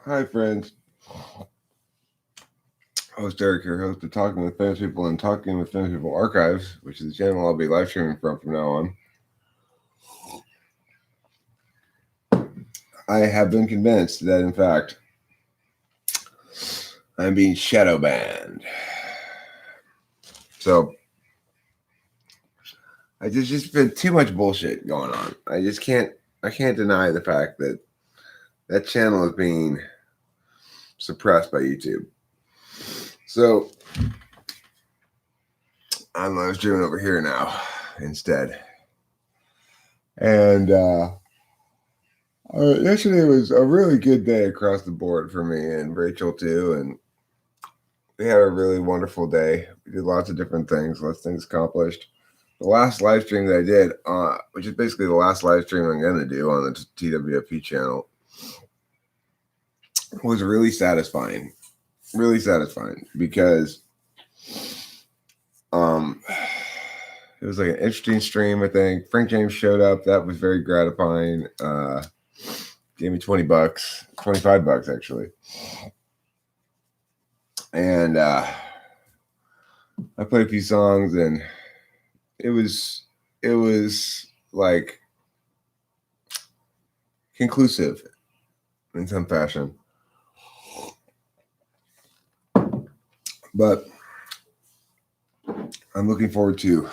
Hi, friends. Host Eric here, host of Talking with Famous People and Talking with Famous People Archives, which is the channel I'll be live streaming from now on. I have been convinced that, in fact, I'm being shadow banned. So, there's just been too much bullshit going on. I can't deny the fact that that channel is being suppressed by YouTube. So, I'm live streaming over here now instead. And yesterday was a really good day across the board for me and Rachel too, and we had a really wonderful day. We did lots of different things, lots of things accomplished. The last live stream that I did, which is basically the last live stream I'm going to do on the TwFP channel, was really satisfying. Really satisfying because it was like an interesting stream, I think. Frank James showed up. That was very gratifying. Gave me $20, $25 actually. And I played a few songs, and it was like conclusive in some fashion. But I'm looking forward to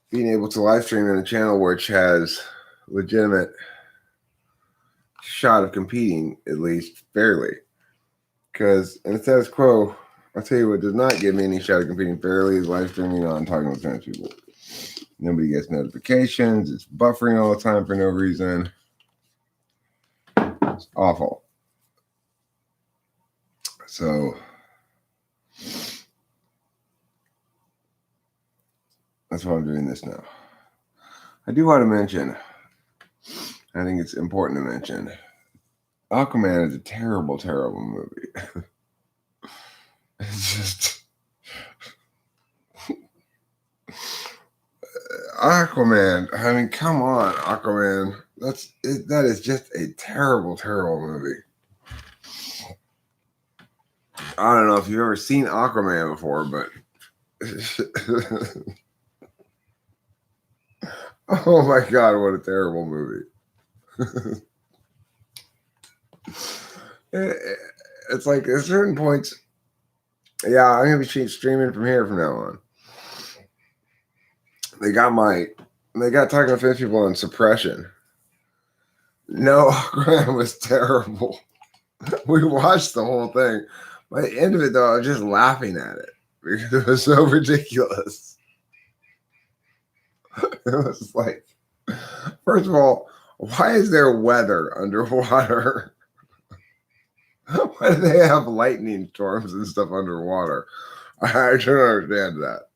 being able to live stream in a channel which has legitimate shot of competing, at least fairly. Because in the status quo, I'll tell you what does not give me any shot of competing fairly is live streaming on Talking with Famous People. Nobody gets notifications. It's buffering all the time for no reason. It's awful. So that's why I'm doing this now. I do want to mention, I think it's important to mention, Aquaman is a terrible, terrible movie. It's just Aquaman. I mean, come on, Aquaman. That is just a terrible, terrible movie. I don't know if you've ever seen Aquaman before, but oh my God, what a terrible movie. It's like at certain points, yeah, I'm going to be streaming from here from now on. They got Talking with Famous People on suppression. No, Aquaman was terrible. We watched the whole thing. By the end of it, though, I was just laughing at it because it was so ridiculous. It was like, first of all, why is there weather underwater? Why do they have lightning storms and stuff underwater? I don't understand that.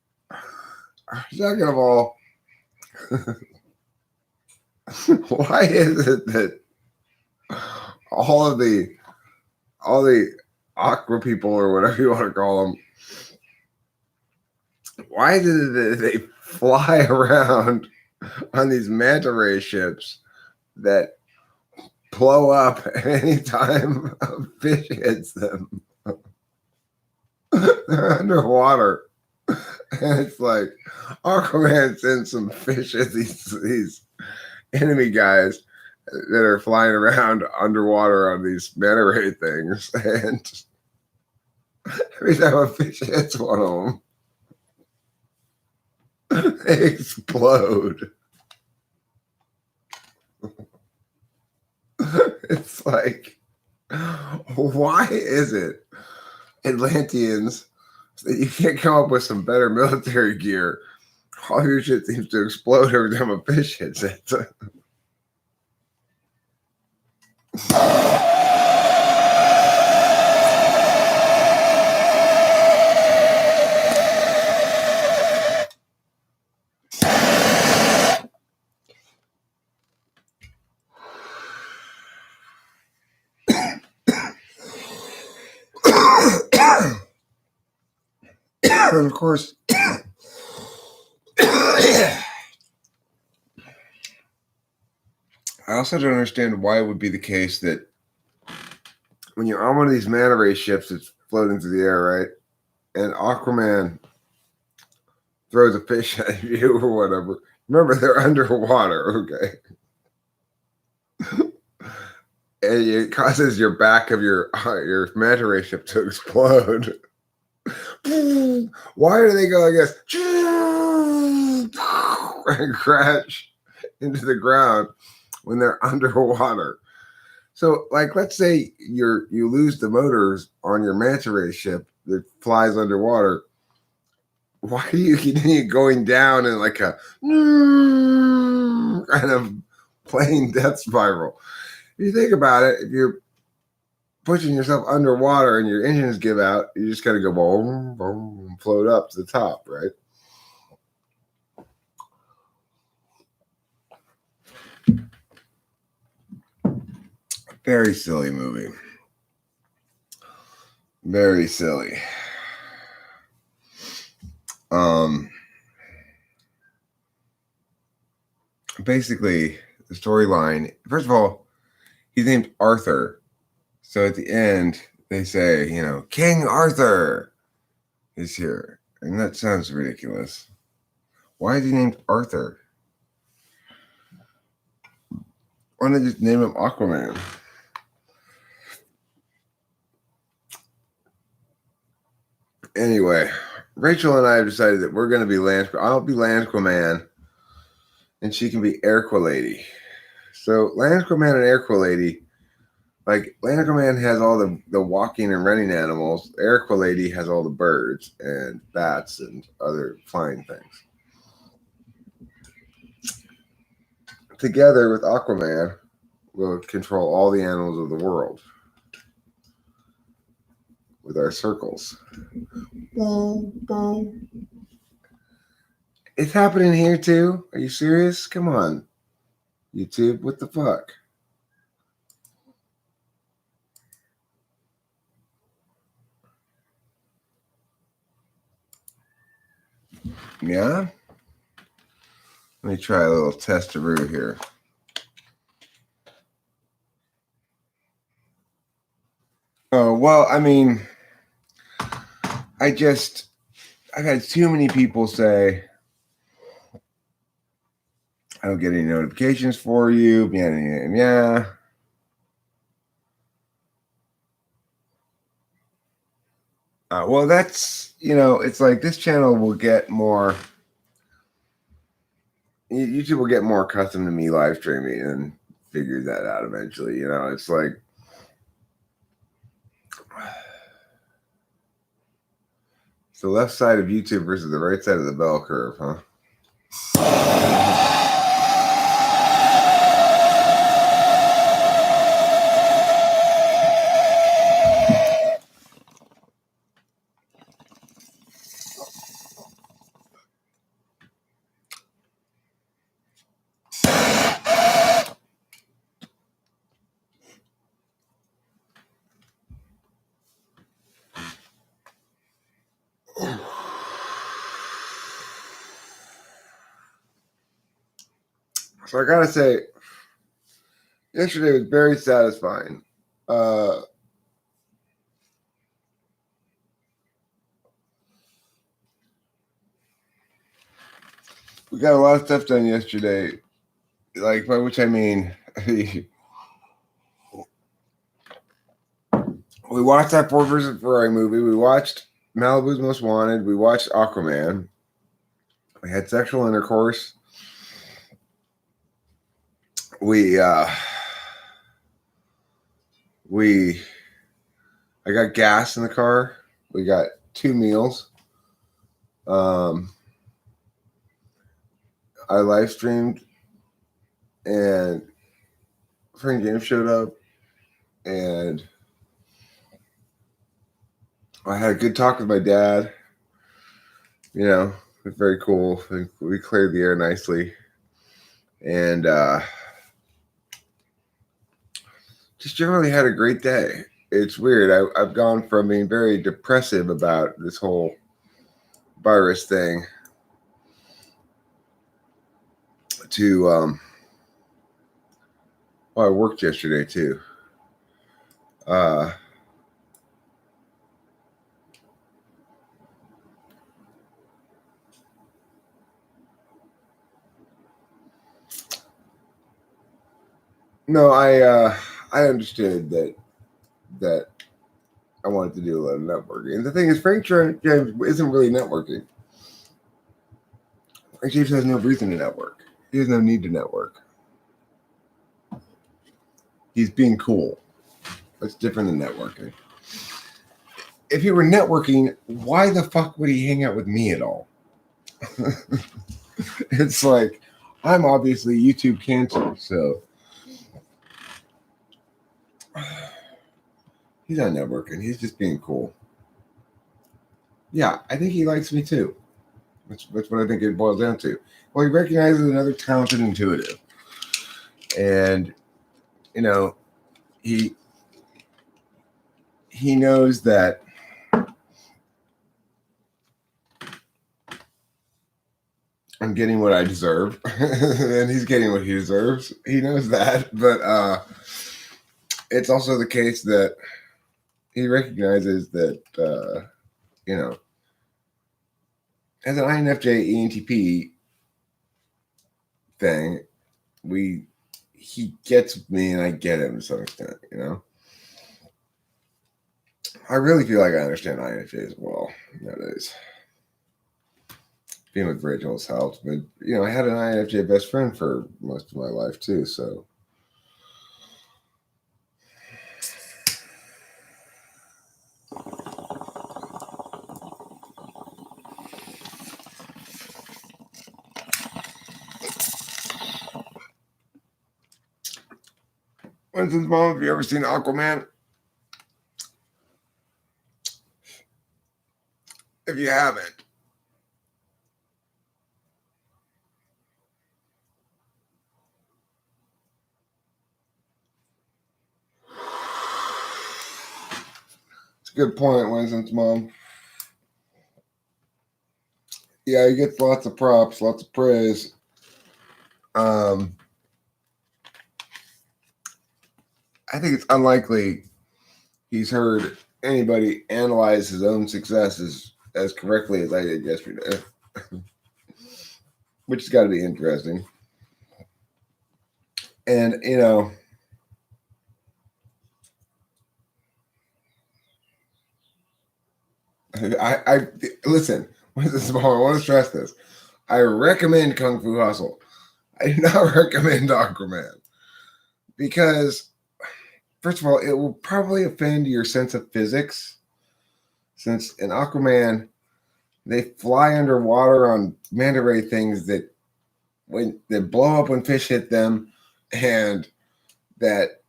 Second of all, why is it that all the aqua people or whatever you want to call them, why did they fly around on these manta ray ships that blow up any time a fish hits them? They're underwater. And it's like Aquaman sends some fish at these enemy guys that are flying around underwater on these manta ray things, and every time a fish hits one of them, they explode. It's like, why is it Atlanteans that you can't come up with some better military gear? All your shit seems to explode every time a fish hits it. And of course, I also don't understand why it would be the case that when you're on one of these manta ray ships that's floating through the air, right? And Aquaman throws a fish at you or whatever. Remember, they're underwater, okay? And it causes your back of your manta ray ship to explode. Why do they go, I guess, and crash into the ground when they're underwater? So, like, let's say you lose the motors on your manta ray ship that flies underwater. Why do you continue going down in like a kind of plane death spiral? If you think about it, if you're pushing yourself underwater and your engines give out, you just gotta go boom, boom, float up to the top, right? Very silly movie. Very silly. Basically, the storyline, first of all, he's named Arthur. So at the end, they say, King Arthur is here. And that sounds ridiculous. Why is he named Arthur? Why don't they just name him Aquaman? Anyway, Rachel and I have decided that we're going to be I'll be Landquaman, and she can be Airqualady. So Landquaman and Airqualady, like Landquaman has all the walking and running animals. Airqualady has all the birds and bats and other flying things. Together with Aquaman, we'll control all the animals of the world with our circles. It's happening here too. Are you serious? Come on, YouTube. What the fuck? Yeah? Let me try a little testaroo here. Oh, well, I mean, I've had too many people say, I don't get any notifications for you. Yeah. Well, that's, it's like this channel will get more, YouTube will get more accustomed to me live streaming and figure that out eventually. It's like, it's the left side of YouTube versus the right side of the bell curve, huh? So I gotta say, yesterday was very satisfying. We got a lot of stuff done yesterday, like by which I mean, we watched that Ford vs. Ferrari movie. We watched Malibu's Most Wanted. We watched Aquaman. We had sexual intercourse. I got gas in the car. We got 2 meals. I live streamed, and friend James showed up, and I had a good talk with my dad. It was very cool. We cleared the air nicely, and just generally had a great day. It's weird. I've gone from being very depressive about this whole virus thing to Well, I worked yesterday too. No, I understood that I wanted to do a lot of networking. And the thing is, Frank James isn't really networking. Frank James has no reason to network. He has no need to network. He's being cool. That's different than networking. If he were networking, why the fuck would he hang out with me at all? It's like, I'm obviously YouTube cancer, so he's not networking. He's just being cool. Yeah, I think he likes me too. That's what I think it boils down to. Well, he recognizes another talented intuitive. And, you know, he knows that I'm getting what I deserve. And he's getting what he deserves. He knows that. But it's also the case that he recognizes that, you know, as an INFJ ENTP thing, he gets me and I get him to some extent, you know. I really feel like I understand INFJ as well nowadays. Being with Rachel's helped, but you know, I had an INFJ best friend for most of my life too, so. Winston's mom, have you ever seen Aquaman? If you haven't, it's a good point, Winston's mom. Yeah, he gets lots of props, lots of praise. I think it's unlikely he's heard anybody analyze his own successes as correctly as I did yesterday, which has got to be interesting. And, you know, I listen, I want to stress this. I recommend Kung Fu Hustle. I do not recommend Aquaman because, first of all, it will probably offend your sense of physics, since in Aquaman they fly underwater on manta ray things that blow up when fish hit them, and that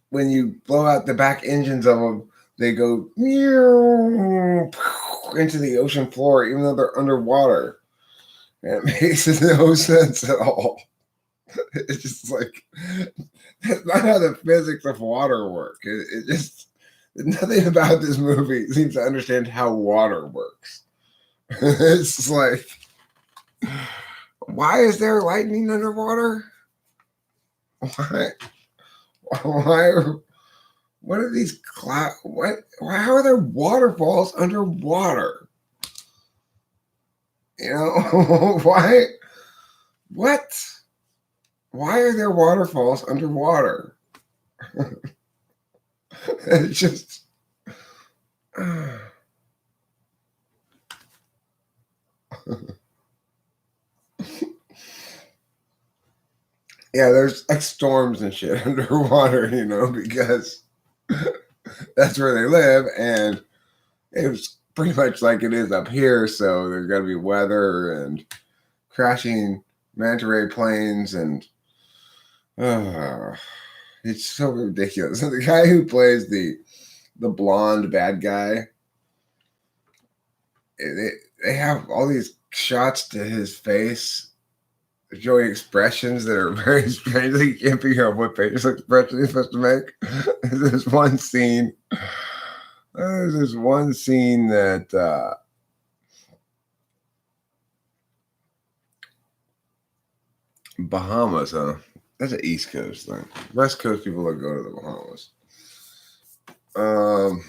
when you blow out the back engines of them, they go into the ocean floor, even though they're underwater. And it makes no sense at all. It's just like, that's not how the physics of water work. It just, nothing about this movie seems to understand how water works. It's like, why is there lightning underwater? Why? What are these clouds? How are there waterfalls underwater? You know, why? What? Why are there waterfalls underwater? It's just. Yeah, there's like storms and shit underwater, you know, because that's where they live, and it was pretty much like it is up here. So there's got to be weather and crashing manta ray planes, and it's so ridiculous. And the guy who plays the blonde bad guy, they have all these shots to his face showing expressions that are very strange. You can't figure out what facial expression he's supposed to make. There's one scene. There's this one scene that Bahamas, huh? That's an East Coast thing. West Coast people that go to the Bahamas. Um.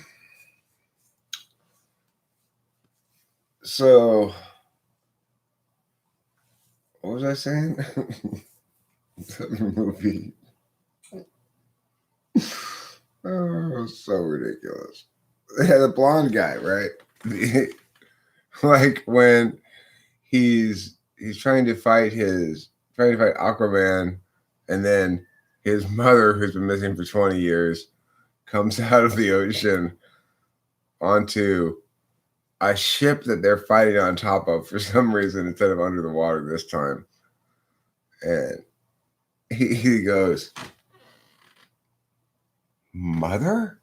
So, what was I saying? The movie. Oh, so ridiculous. Yeah, the blonde guy, right? Like when he's trying to fight Aquaman, and then his mother, who's been missing for 20 years, comes out of the ocean onto a ship that they're fighting on top of for some reason instead of under the water this time. And he goes, "Mother?"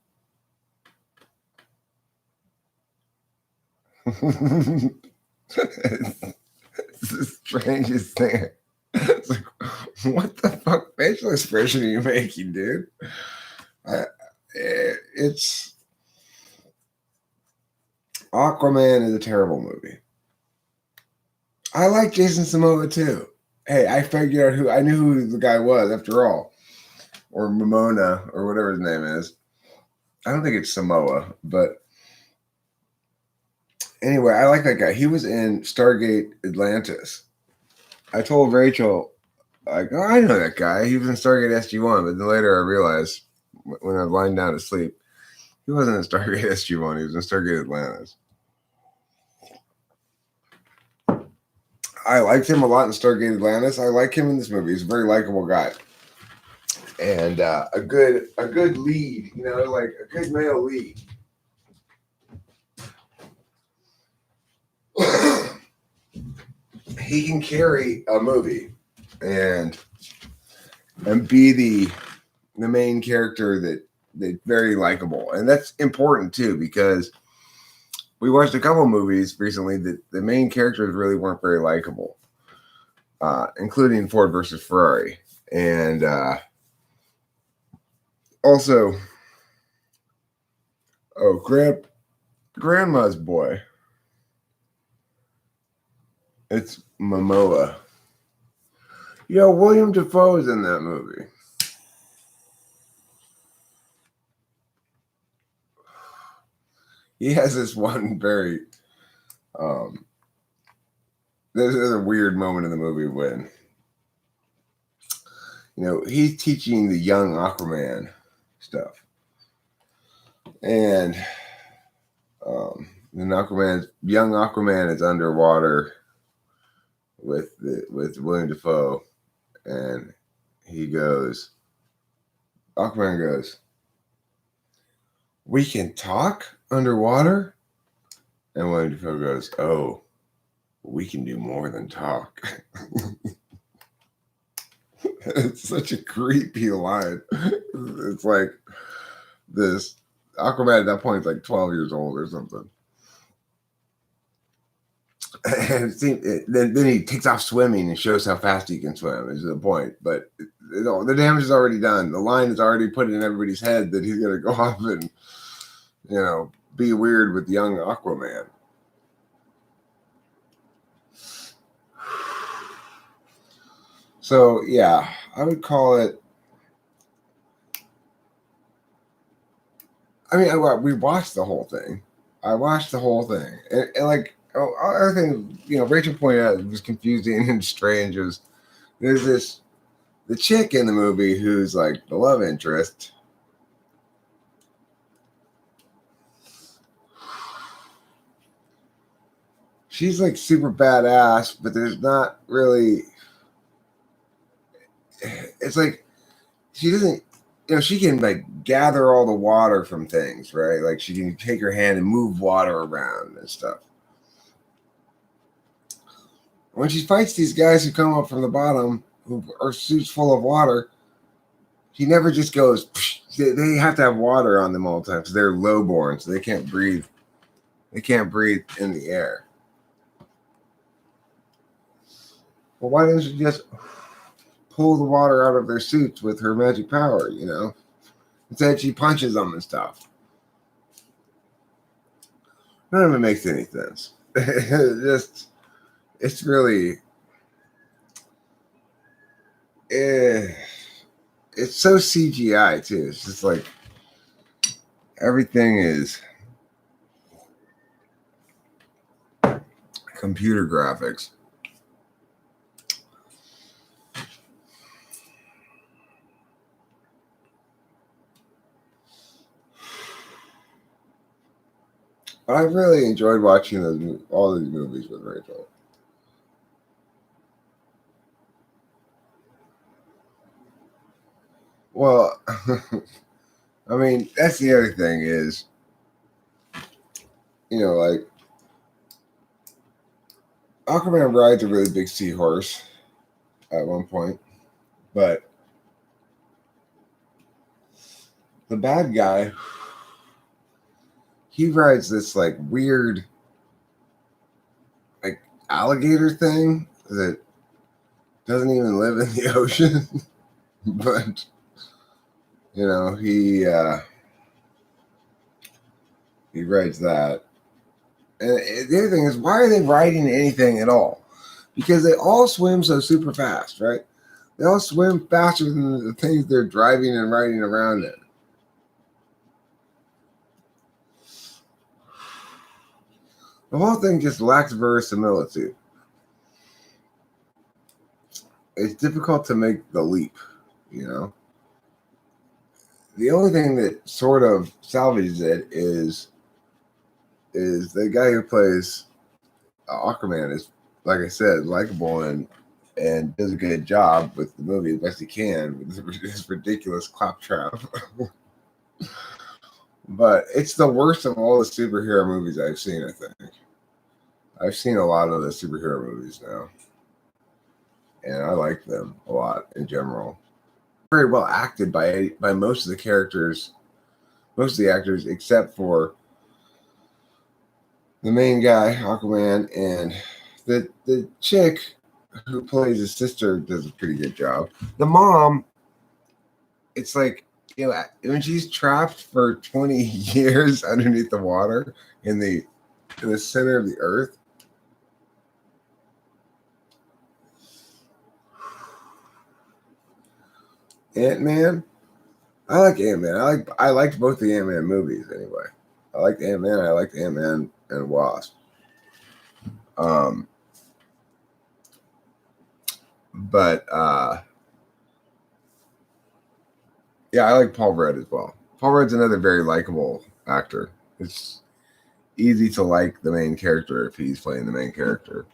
It's the strangest thing. It's like, what the fuck facial expression are you making, dude? It's Aquaman is a terrible movie. I like Jason Momoa too. Hey, I figured out I knew who the guy was after all, or Momona, or whatever his name is. I don't think it's Samoa, but anyway, I like that guy. He was in Stargate Atlantis. I told Rachel, like, oh, I know that guy. He was in Stargate SG-1, but then later I realized when I was lying down to sleep, he wasn't in Stargate SG-1. He was in Stargate Atlantis. I liked him a lot in Stargate Atlantis. I like him in this movie. He's a very likable guy, and a good lead. You know, like a good male lead. He can carry a movie and be the main character that's very likable, and that's important too because we watched a couple movies recently that the main characters really weren't very likable, including Ford versus Ferrari, and also, Grandma's Boy. It's Momoa. Yo, William Dafoe is in that movie. He has this one very there's a weird moment in the movie when he's teaching the young Aquaman stuff, and young Aquaman is underwater with William Dafoe, and Aquaman goes, "We can talk underwater?" And William Dafoe goes, "Oh, we can do more than talk." It's such a creepy line. It's like this Aquaman at that point is like 12 years old or something. And then he takes off swimming and shows how fast he can swim, is the point. But the damage is already done. The line is already put in everybody's head that he's going to go off and, be weird with young Aquaman. So, yeah, I would call it. I mean, we watched the whole thing. I watched the whole thing. And like, other thing, Rachel pointed out it was confusing and strange. There's the chick in the movie who's like the love interest. She's like super badass, but there's not really. It's like she doesn't. She can like gather all the water from things, right? Like she can take her hand and move water around and stuff. When she fights these guys who come up from the bottom, who are suits full of water, she never just goes. They have to have water on them all the time because they're lowborn, so they can't breathe. They can't breathe in the air. Well, why doesn't she just pull the water out of their suits with her magic power? Instead, she punches them and stuff. None of it makes any sense. It's really. it's so CGI too. It's just like everything is computer graphics. But I really enjoyed watching all these movies with Rachel. Well, I mean, that's the other thing is, like Aquaman rides a really big seahorse at one point, but the bad guy, he rides this like weird, like alligator thing that doesn't even live in the ocean, but he rides that. And the other thing is, why are they riding anything at all? Because they all swim so super fast, right? They all swim faster than the things they're driving and riding around in. The whole thing just lacks verisimilitude. It's difficult to make the leap, The only thing that sort of salvages it is the guy who plays Aquaman is, like I said, likable and does a good job with the movie the best he can with his ridiculous claptrap. But it's the worst of all the superhero movies I've seen, I think. I've seen a lot of the superhero movies now, and I like them a lot in general. Very well acted by most of the characters, most of the actors, except for the main guy, Aquaman, and the chick who plays his sister does a pretty good job. The mom, it's like, when she's trapped for 20 years underneath the water in the center of the earth. Ant-Man. I like Ant-Man. I liked both the Ant-Man movies anyway. I liked Ant-Man. I liked Ant-Man and Wasp. But yeah, I like Paul Rudd as well. Paul Rudd's another very likable actor. It's easy to like the main character if he's playing the main character.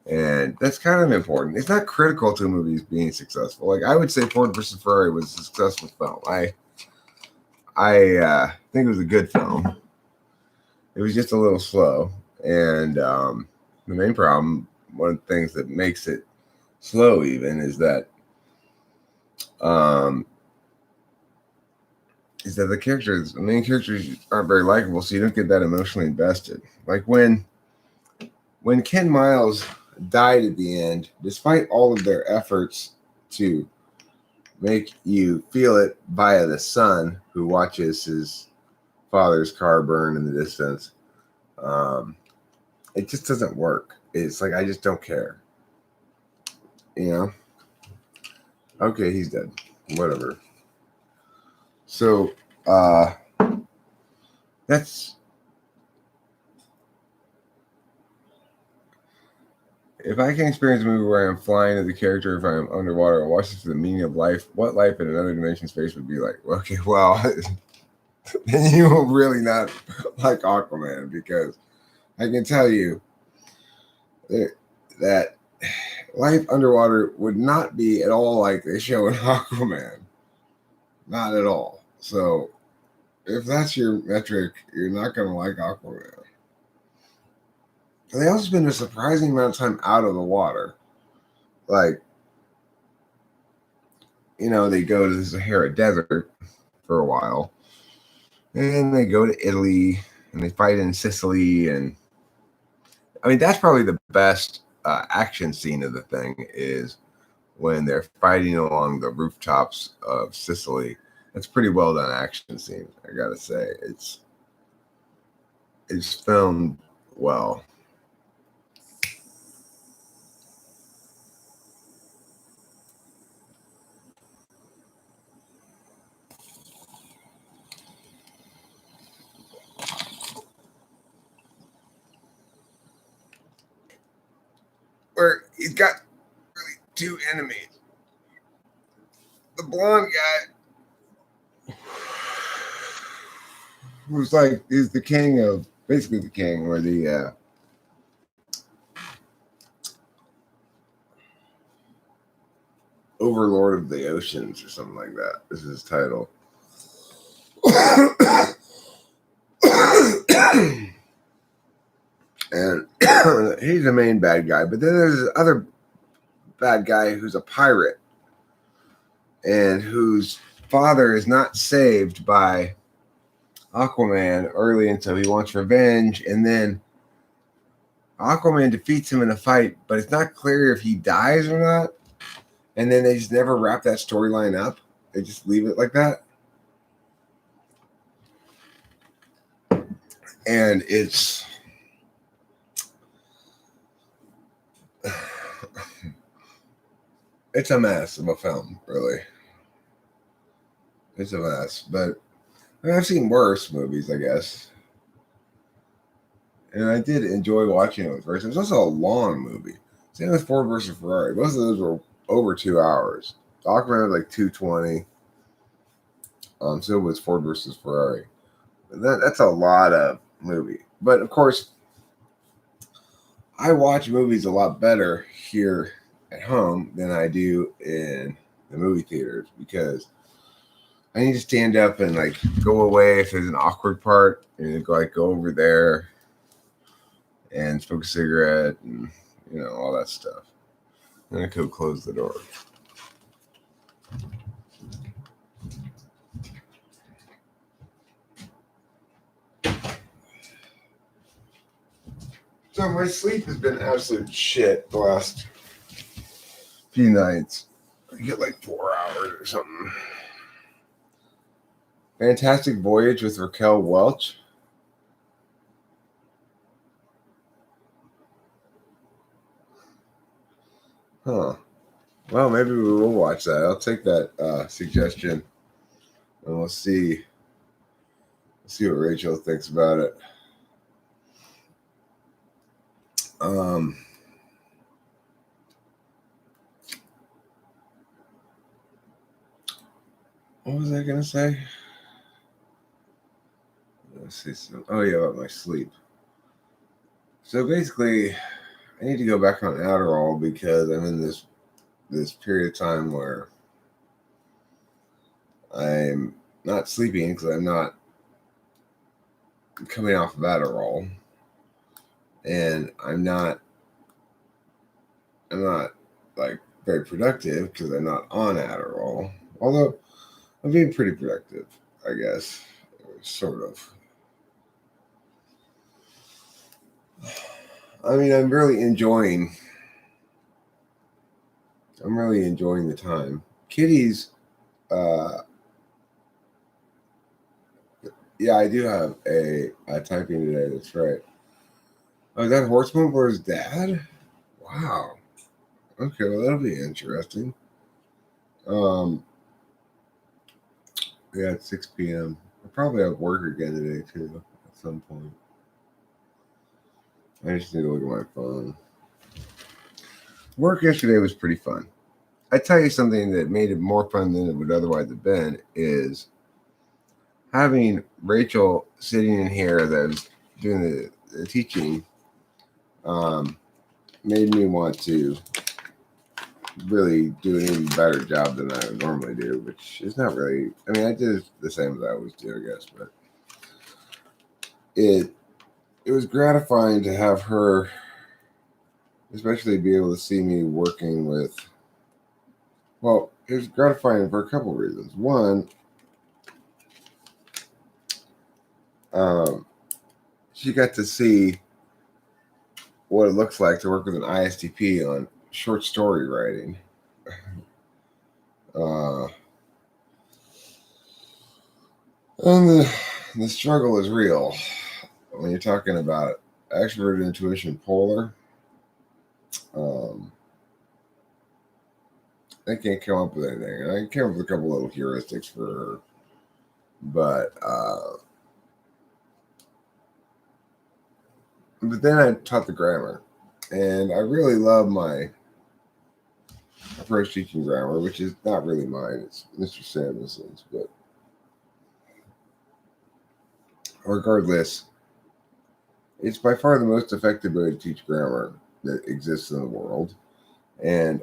And that's kind of important. It's not critical to movies being successful. Like, I would say Ford versus Ferrari was a successful film. I think it was a good film. It was just a little slow. And the main problem, one of the things that makes it slow even, is that the main characters aren't very likable, so you don't get that emotionally invested. Like when Ken Miles died at the end, despite all of their efforts to make you feel it via the son who watches his father's car burn in the distance, it just doesn't work. It's like, I just don't care. Okay, he's dead. Whatever. So that's, if I can experience a movie where I'm flying as a character, if I'm underwater, and watch this for the meaning of life, what life in another dimension space would be like? Okay, well, then you will really not like Aquaman, because I can tell you that life underwater would not be at all like they show in Aquaman. Not at all. So if that's your metric, you're not going to like Aquaman. They also spend a surprising amount of time out of the water. Like, they go to the Sahara Desert for a while. And they go to Italy and they fight in Sicily. And I mean, that's probably the best action scene of the thing, is when they're fighting along the rooftops of Sicily. It's pretty well done action scene, I gotta say. It's filmed well. got really two enemies. The blonde guy, who's like, he's the king of, basically the king, or the overlord of the oceans, or something like that. This is his title. And he's the main bad guy. But then there's this other bad guy who's a pirate, and whose father is not saved by Aquaman early, and so he wants revenge. And then Aquaman defeats him in a fight, but it's not clear if he dies or not. And then they just never wrap that storyline up. They just leave it like that. And it's a mess of a film, really. It's a mess. But I mean, I've seen worse movies, I guess. And I did enjoy watching it with Race. It was also a long movie. Same with Ford versus Ferrari. Most of those were over 2 hours. Aquaman was like 220. So was Ford versus Ferrari. That's a lot of movie. But of course, I watch movies a lot better here at home than I do in the movie theaters, because I need to stand up and like go away if there's an awkward part, and go over there and smoke a cigarette and all that stuff. And I could close the door. So my sleep has been absolute shit the last few nights. I get like 4 hours or something. Fantastic Voyage with Raquel Welch. Huh. Well, maybe we will watch that. I'll take that suggestion, and we'll see what Rachel thinks about it. What was I gonna say? Let's see. Oh yeah, about my sleep. So basically, I need to go back on Adderall because I'm in this period of time where I'm not sleeping because I'm not coming off of Adderall, and I'm not like very productive because I'm not on Adderall. Although I'm being pretty productive, I guess, sort of. I mean, I'm really enjoying the time. Kitty's, yeah, I do have a typing today. That's right. Oh, is that Horseman for his dad? Wow. Okay, well, that'll be interesting. Yeah, it's 6 p.m. I'll probably have work again today, too, at some point. I just need to look at my phone. Work yesterday was pretty fun. I tell you something that made it more fun than it would otherwise have been is having Rachel sitting in here that was doing the teaching made me want to really do an even better job than I would normally do, which is not really, I mean, I did the same as I always do, I guess, but it was gratifying to have her, especially be able to see me working with, well, it was gratifying for a couple of reasons. One, she got to see what it looks like to work with an ISTP on short story writing. And the struggle is real when you're talking about extrovert, intuition, polar. I can't come up with anything. I came up with a couple little heuristics for her, but then I taught the grammar, and I really love my approach teaching grammar, which is not really mine. It's Mr. Samuelson's, but regardless, it's by far the most effective way to teach grammar that exists in the world. And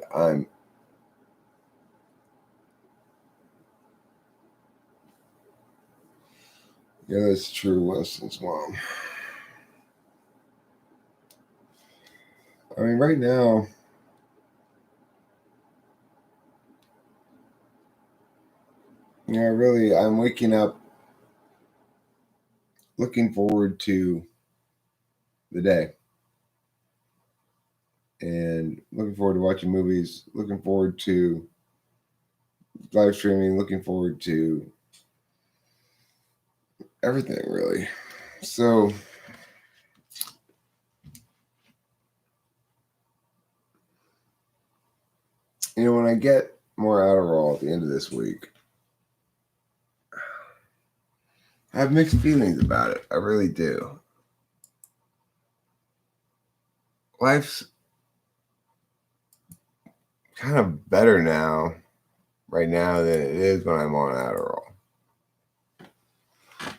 that's true lessons, Mom. I mean, right now, I'm waking up looking forward to the day and looking forward to watching movies, looking forward to live streaming, looking forward to everything, really. So, when I get more Adderall at the end of this week, I have mixed feelings about it. I really do. Life's kind of better right now, than it is when I'm on Adderall.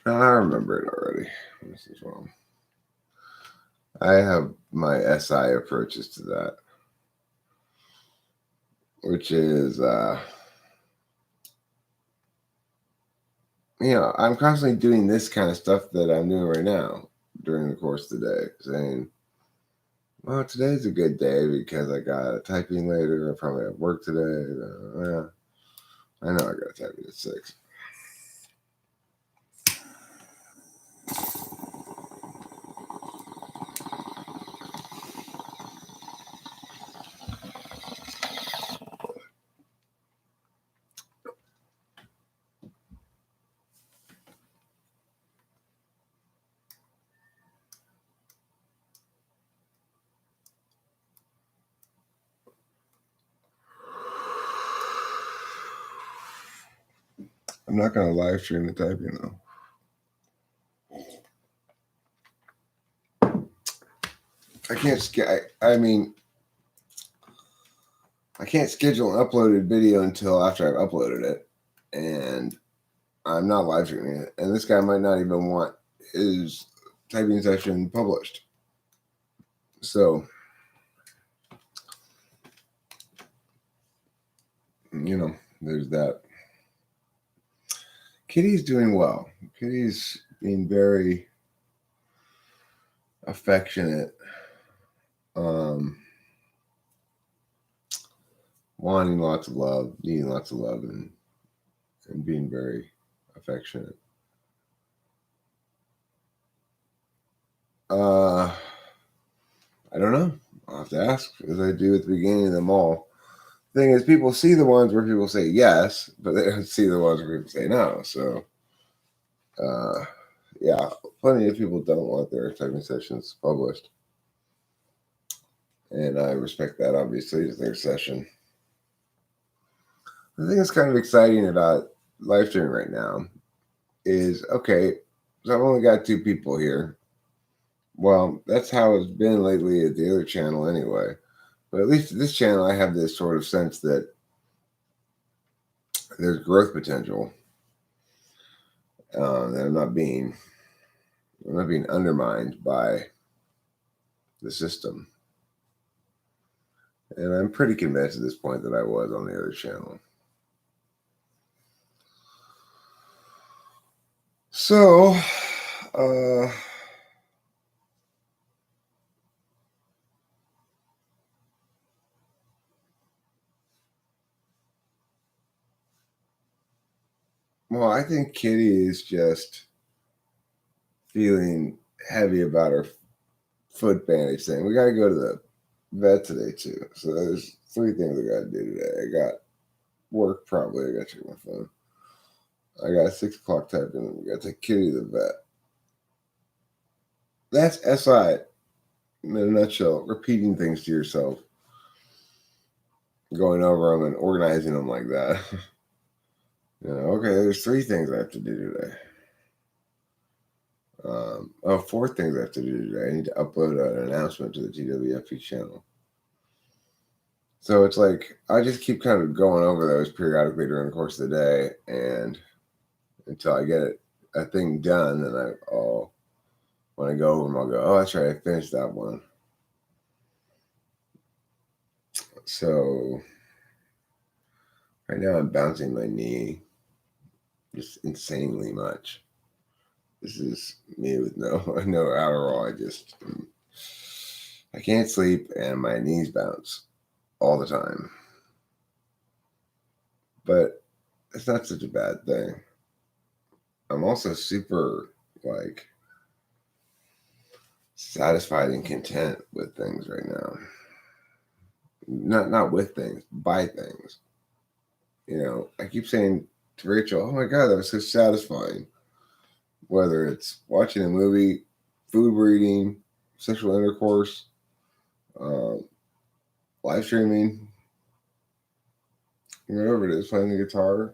No, I remember it already. This is wrong. I have my SI approaches to that, which is, I'm constantly doing this kind of stuff that I'm doing right now during the course of the day, saying, well, today's a good day because I got typing later. I probably have work today. I know I got typing at 6. I'm not going to live stream the typing though. I can't schedule an uploaded video until after I've uploaded it, and I'm not live streaming it. And this guy might not even want his typing session published. So, there's that. Kitty's doing well. Kitty's being very affectionate, wanting lots of love, needing lots of love, and being very affectionate. I don't know. I'll have to ask, as I do at the beginning of them all. The thing is, people see the ones where people say yes, but they don't see the ones where people say no. So, yeah, plenty of people don't want their typing sessions published. And I respect that, obviously, it's their session. The thing that's kind of exciting about live streaming right now is, okay, so I've only got 2 people here. Well, that's how it's been lately at the other channel anyway. But at least at this channel, I have this sort of sense that there's growth potential. That I'm not being undermined by the system. And I'm pretty convinced at this point that I was on the other channel. So, well, I think Kitty is just feeling heavy about her foot bandage thing. We got to go to the vet today, too. So there's 3 things I got to do today. I got work, probably. I got to check my phone. I got 6 o'clock typing. We got to take Kitty to the vet. That's SI in a nutshell. Repeating things to yourself, going over them and organizing them like that. Okay, there's 3 things I have to do today. 4 things I have to do today. I need to upload an announcement to the TwFP channel. So it's like I just keep kind of going over those periodically during the course of the day, and until I get a thing done, and I'll when I go over them, I'll go, oh, that's right, I finished that one. So right now I'm bouncing my knee just insanely much. This is me with no Adderall. I can't sleep and my knees bounce all the time. But it's not such a bad thing. I'm also super like satisfied and content with things right now. Not with things, by things. You know, I keep saying to Rachel, "Oh my god, that was so satisfying." Whether it's watching a movie, food we're eating, sexual intercourse, uh, live streaming, whatever it is, playing the guitar,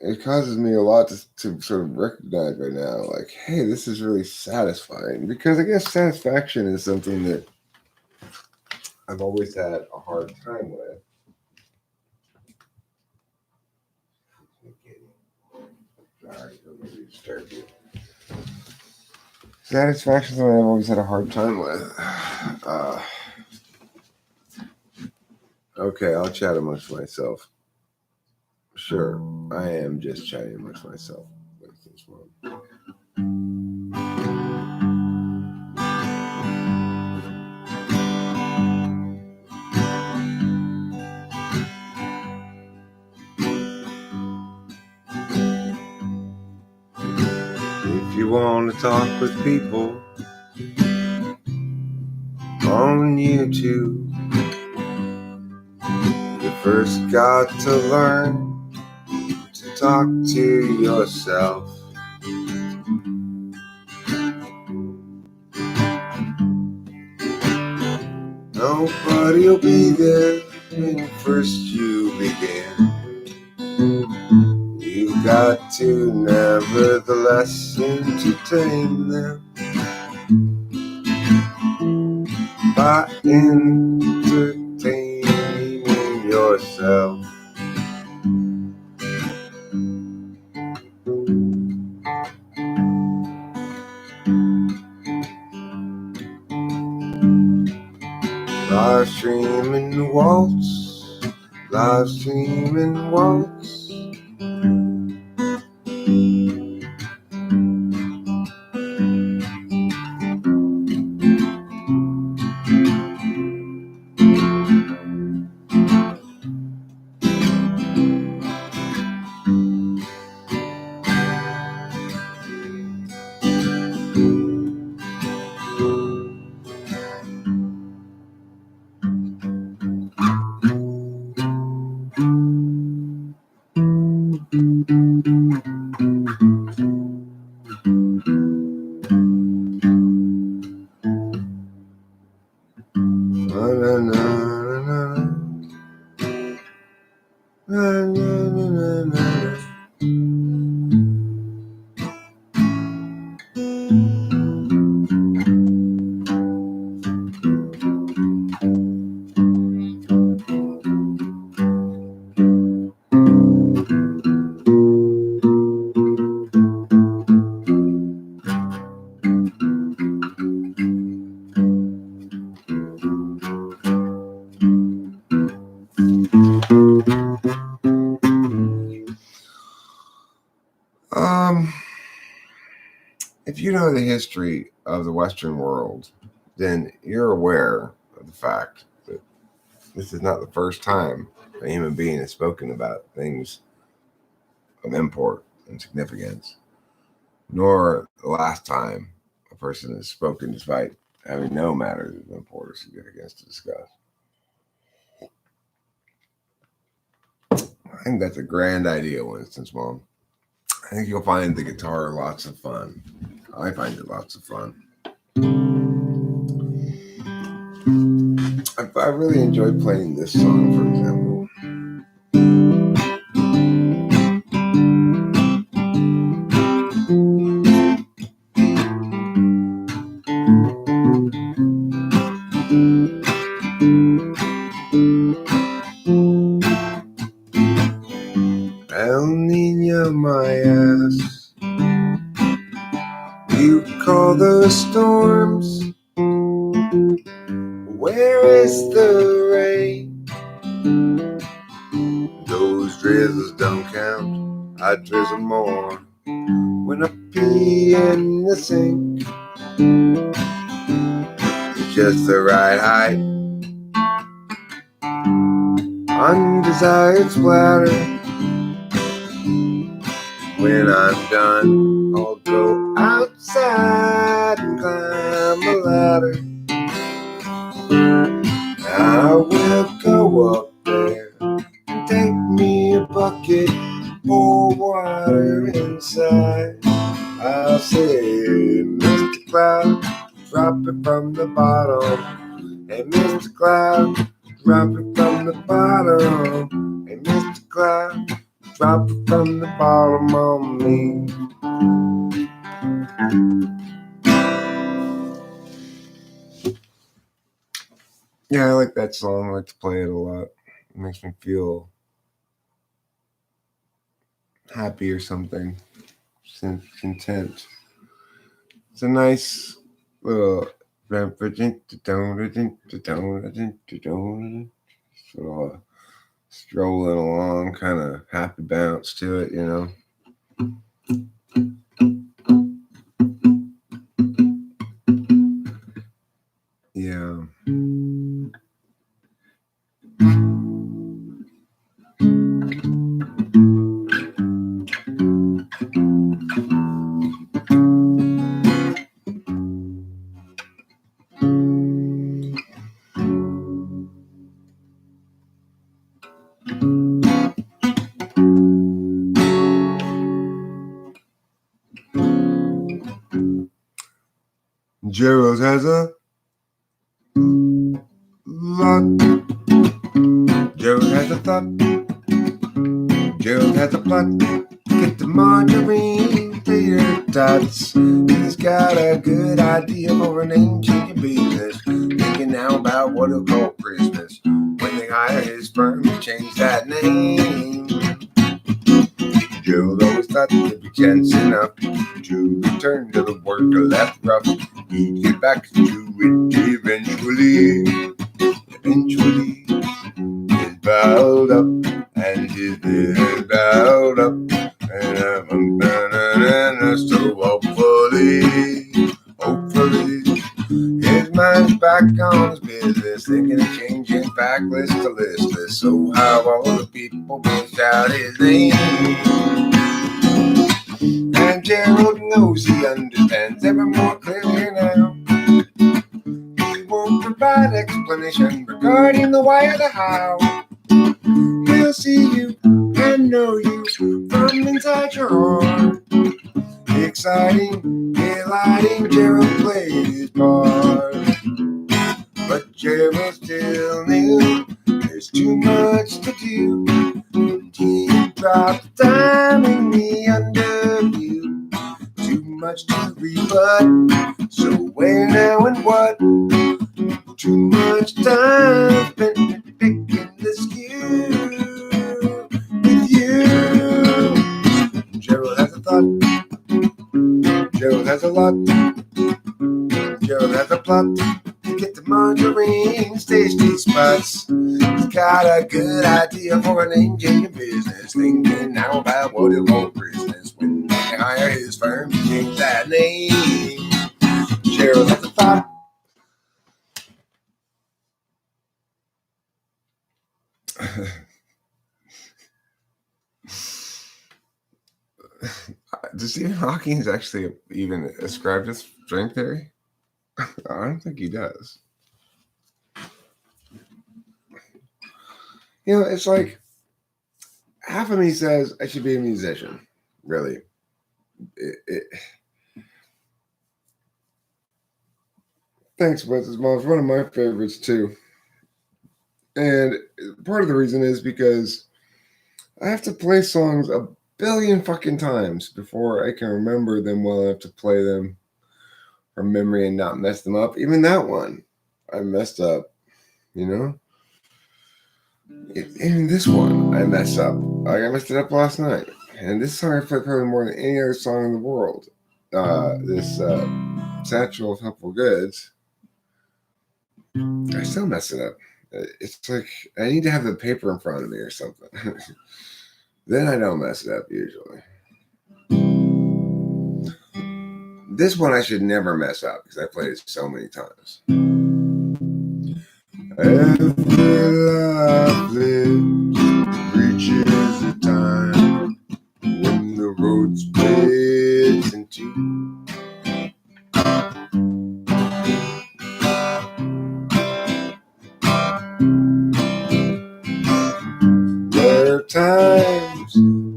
it causes me a lot to sort of recognize right now, like, hey, this is really satisfying. Because I guess satisfaction is something that I've always had a hard time with. Sorry, don't mean to disturb you. Satisfaction is something I've always had a hard time with. Okay, I'll chat amongst myself. Sure, I am just chatting amongst myself. If you want to talk with people on YouTube, you first got to learn to talk to yourself. Nobody'll be there when first you begin. You got to nevertheless entertain them by entertaining yourself. Live streaming waltz, live streaming waltz. If you know the history of the Western world, then you're aware of the fact that this is not the first time a human being has spoken about things of import and significance, nor the last time a person has spoken despite having no matters of import or significance to discuss. I think that's a grand idea, Winston Small. I think you'll find the guitar lots of fun. I find it lots of fun. I really enjoyed playing this song, for example. storms? Where is the rain? Those drizzles don't count, I drizzle more. When I pee in the sink, it's just the right height. Undesired splatter. When I'm done, I'll go outside and climb a ladder. I will go up there and take me a bucket, pour water inside. I'll say, Mr. Cloud, drop it from the bottom. Hey, Mr. Cloud, drop it from the bottom. Hey, Mr. Cloud, drop it from the bottom on me. Yeah, I like that song. I like to play it a lot. It makes me feel happy or something. Content. It's a nice little sort of strolling along, kind of happy bounce to it, you know. Yeah. Gerald has a lot. Gerald has a thought. Gerald has a plot. Get the margarine tater tots. He's got a good idea for an ancient business. Thinking now about what he'll call Christmas. When they hire his firm to change that name. Gerald always thought there'd be chance enough to return to the work left rough. He'd get back to it eventually. Eventually, he's bowed up and his head is bowed up. And so hopefully, his mind's back on his business, thinking of changing backlist to listless. So how all the people will shout his name. And Gerald knows he understands ever more clearly now. He won't provide explanation regarding the why or the how. He'll see you and know you from inside your heart. Exciting, delighting, Gerald played his part. But Gerald still knew there's too much to do. And he dropped the time in the underview. Too much to rebut. So where, now, and what? Too much time spent picking the skew with you. Gerald has a thought. Gerald has a lot. Gerald has a plot to get the margarine tasty spots. He's got a good idea for an engine business. Thinking now about what he'll call Christmas. When they hire his firm to change that name. Gerald has a thought. Does Stephen Hawking actually even ascribe to string theory? I don't think he does. You know, it's like half of me says I should be a musician. Really. Thanks, Wes. Mom. It's one of my favorites too. And part of the reason is because I have to play songs a billion fucking times before I can remember them well enough to play them from memory and not mess them up. Even that one, I messed up, you know? Even this one, I messed up. I messed it up last night. And this song I played probably more than any other song in the world. satchel of helpful goods, I still mess it up. It's like I need to have the paper in front of me or something. Then I don't mess it up usually. This one I should never mess up because I played it so many times. Every life lived reaches a time when the road splits in two. There are times,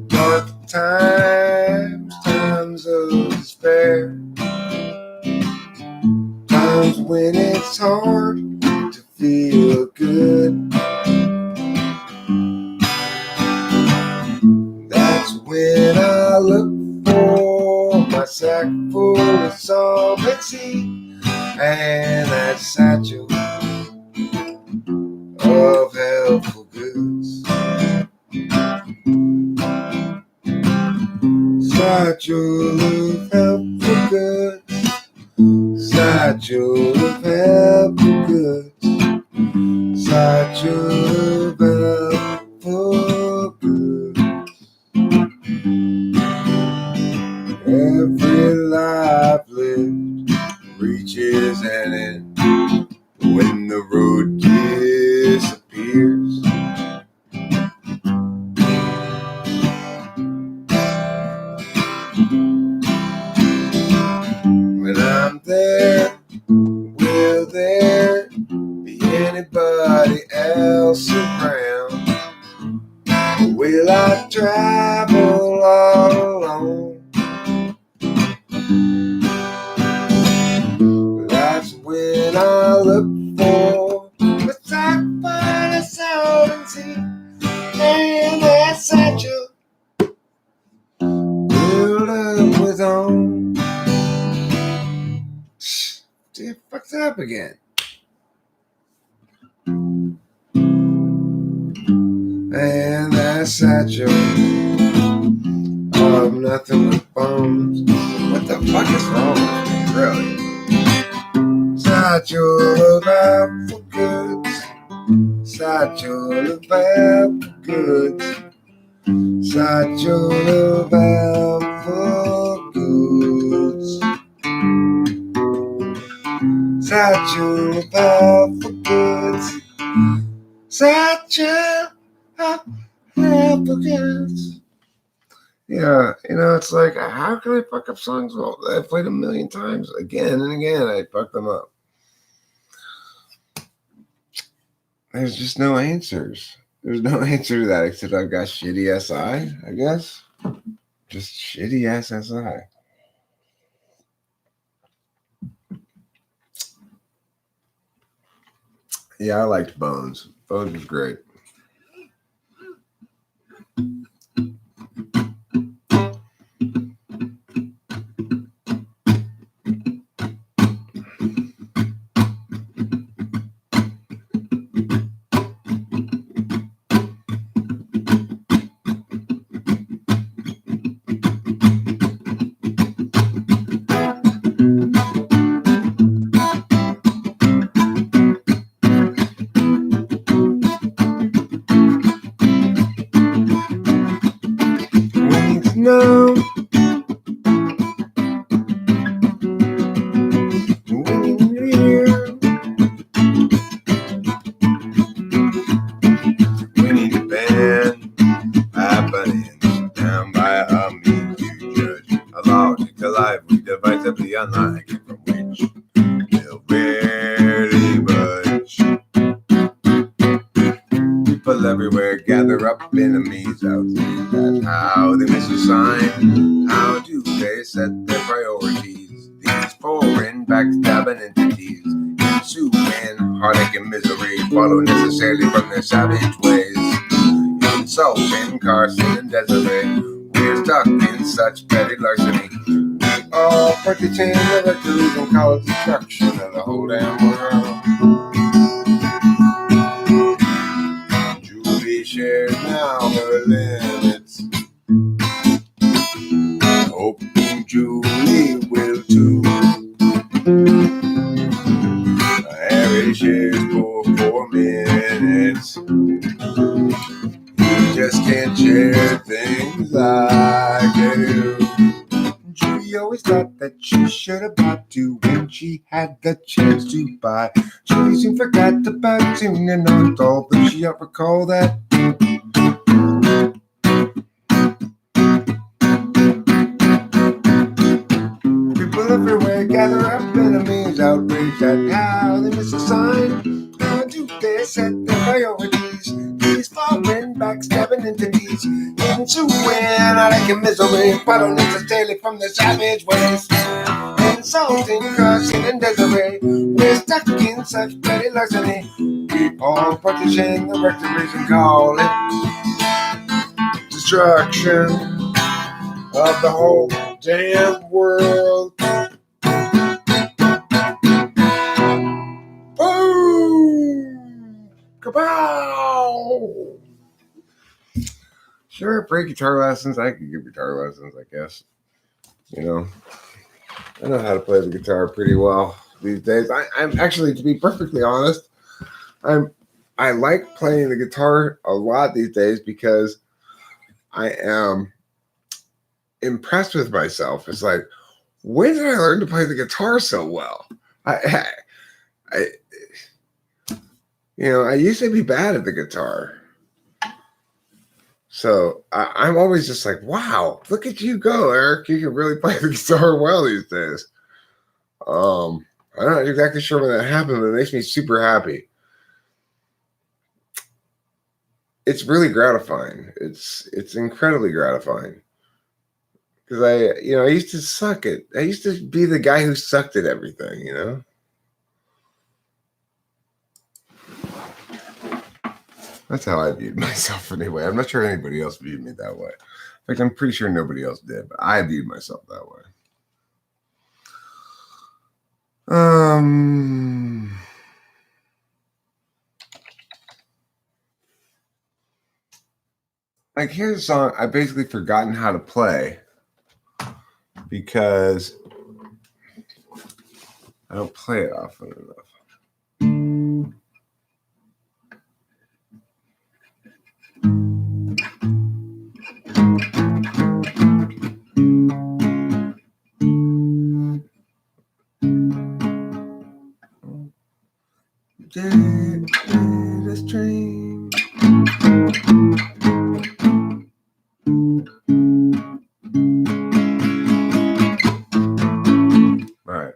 dark times, times of despair, times when it's hard to feel good. That's when I look for my sack full of solvency and that satchel of helpful goods. Satchel of helpful goods. Satchel of helpful goods. Satchel of helpful goods. Every life lived reaches an end when the road disappears. When I'm there, will there be anybody else around? Or will I travel all alone? That's when I look for the top part of solvency and that satchel filled up with home. See, I fucked it up again. And that satchel of nothing but bones. What the fuck is wrong with me, really? Satchel of helpful goods. Satchel of helpful goods. Satchel of helpful goods. Satchel of helpful goods. Satchel of helpful goods. Yeah, it's like, how can I fuck up songs? Well, I've played a million times. Again and again, I fuck them up. There's just no answers. There's no answer to that except I've got shitty SI, I guess. Just shitty ass SI. Yeah, I liked Bones. Bones was great. No. We need a band happening down by a mean to judge. A logical lively device of the unlike from which will barely budge. People everywhere gather up enemies out there. That's how they miss a sign. How do they set their priorities? These foreign backstabbing entities consuming heartache and misery follow necessarily from their savage ways. Insulting Carson and Desiree, we're stuck in such petty larceny. We all participate in the victories and call it destruction of the whole damn world. Julie shares now her limits. Hoping Julie will too. just can't share things like I do. Judy always thought that she should have bought two when she had the chance to buy. Judy soon forgot about tuning on, although she don't recall that. People everywhere gather up enemies, outraged at how they miss a sign. How do they set their priorities? These foreign backstabbing entities into win. I like a misery, but don't necessarily from the savage ways. Insulting, crushing, and Desiree. We're stuck in such petty larceny. We all partition the rectories and call it destruction of the whole damn world. Boom! Kapow! Sure, free guitar lessons. I could give guitar lessons, I guess. You know, I know how to play the guitar pretty well these days. I'm actually, to be perfectly honest, I like playing the guitar a lot these days because I am impressed with myself. It's like, when did I learn to play the guitar so well? I used to be bad at the guitar. So I'm always just like, wow, look at you go, Eric. You can really play the guitar well these days. I'm not exactly sure when that happened, but it makes me super happy. It's really gratifying. It's incredibly gratifying. Because I used to suck at, I used to be the guy who sucked at everything, you know? That's how I viewed myself anyway. I'm not sure anybody else viewed me that way. In fact, I'm pretty sure nobody else did, but I viewed myself that way. Like, here's a song I've basically forgotten how to play because I don't play it often enough. This train. All right.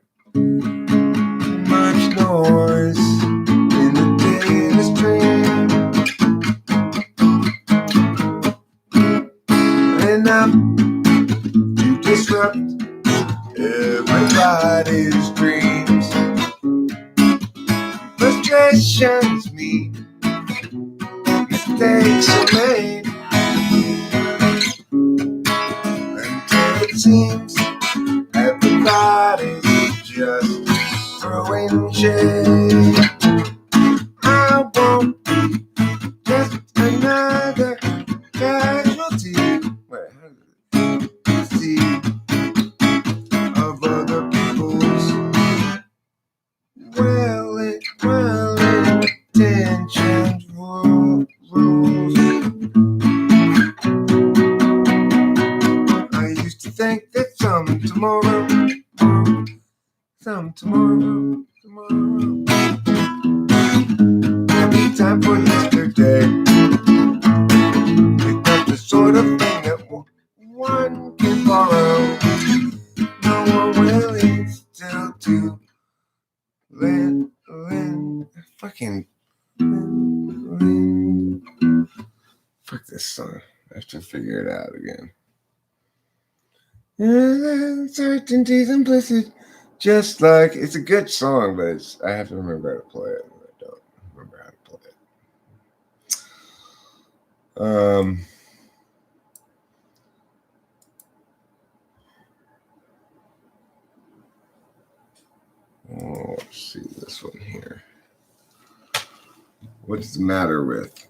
Much noise in the day's train. Enough to disrupt everybody's dreams. Frustrations meet, mistakes are made, until it seems everybody's just throwing shade. I won't be just another casualty. Wait, how does it see of other people's well intentioned rules. I used to think that some tomorrow there'll be time for yesterday. It's not the sort of thing that one can borrow. No one willing still to lend. Fucking fuck this song. I have to figure it out again. Certainty's implicit, just like it's a good song, but I have to remember how to play it. I don't remember how to play it. Let's see this one here. What's the matter with?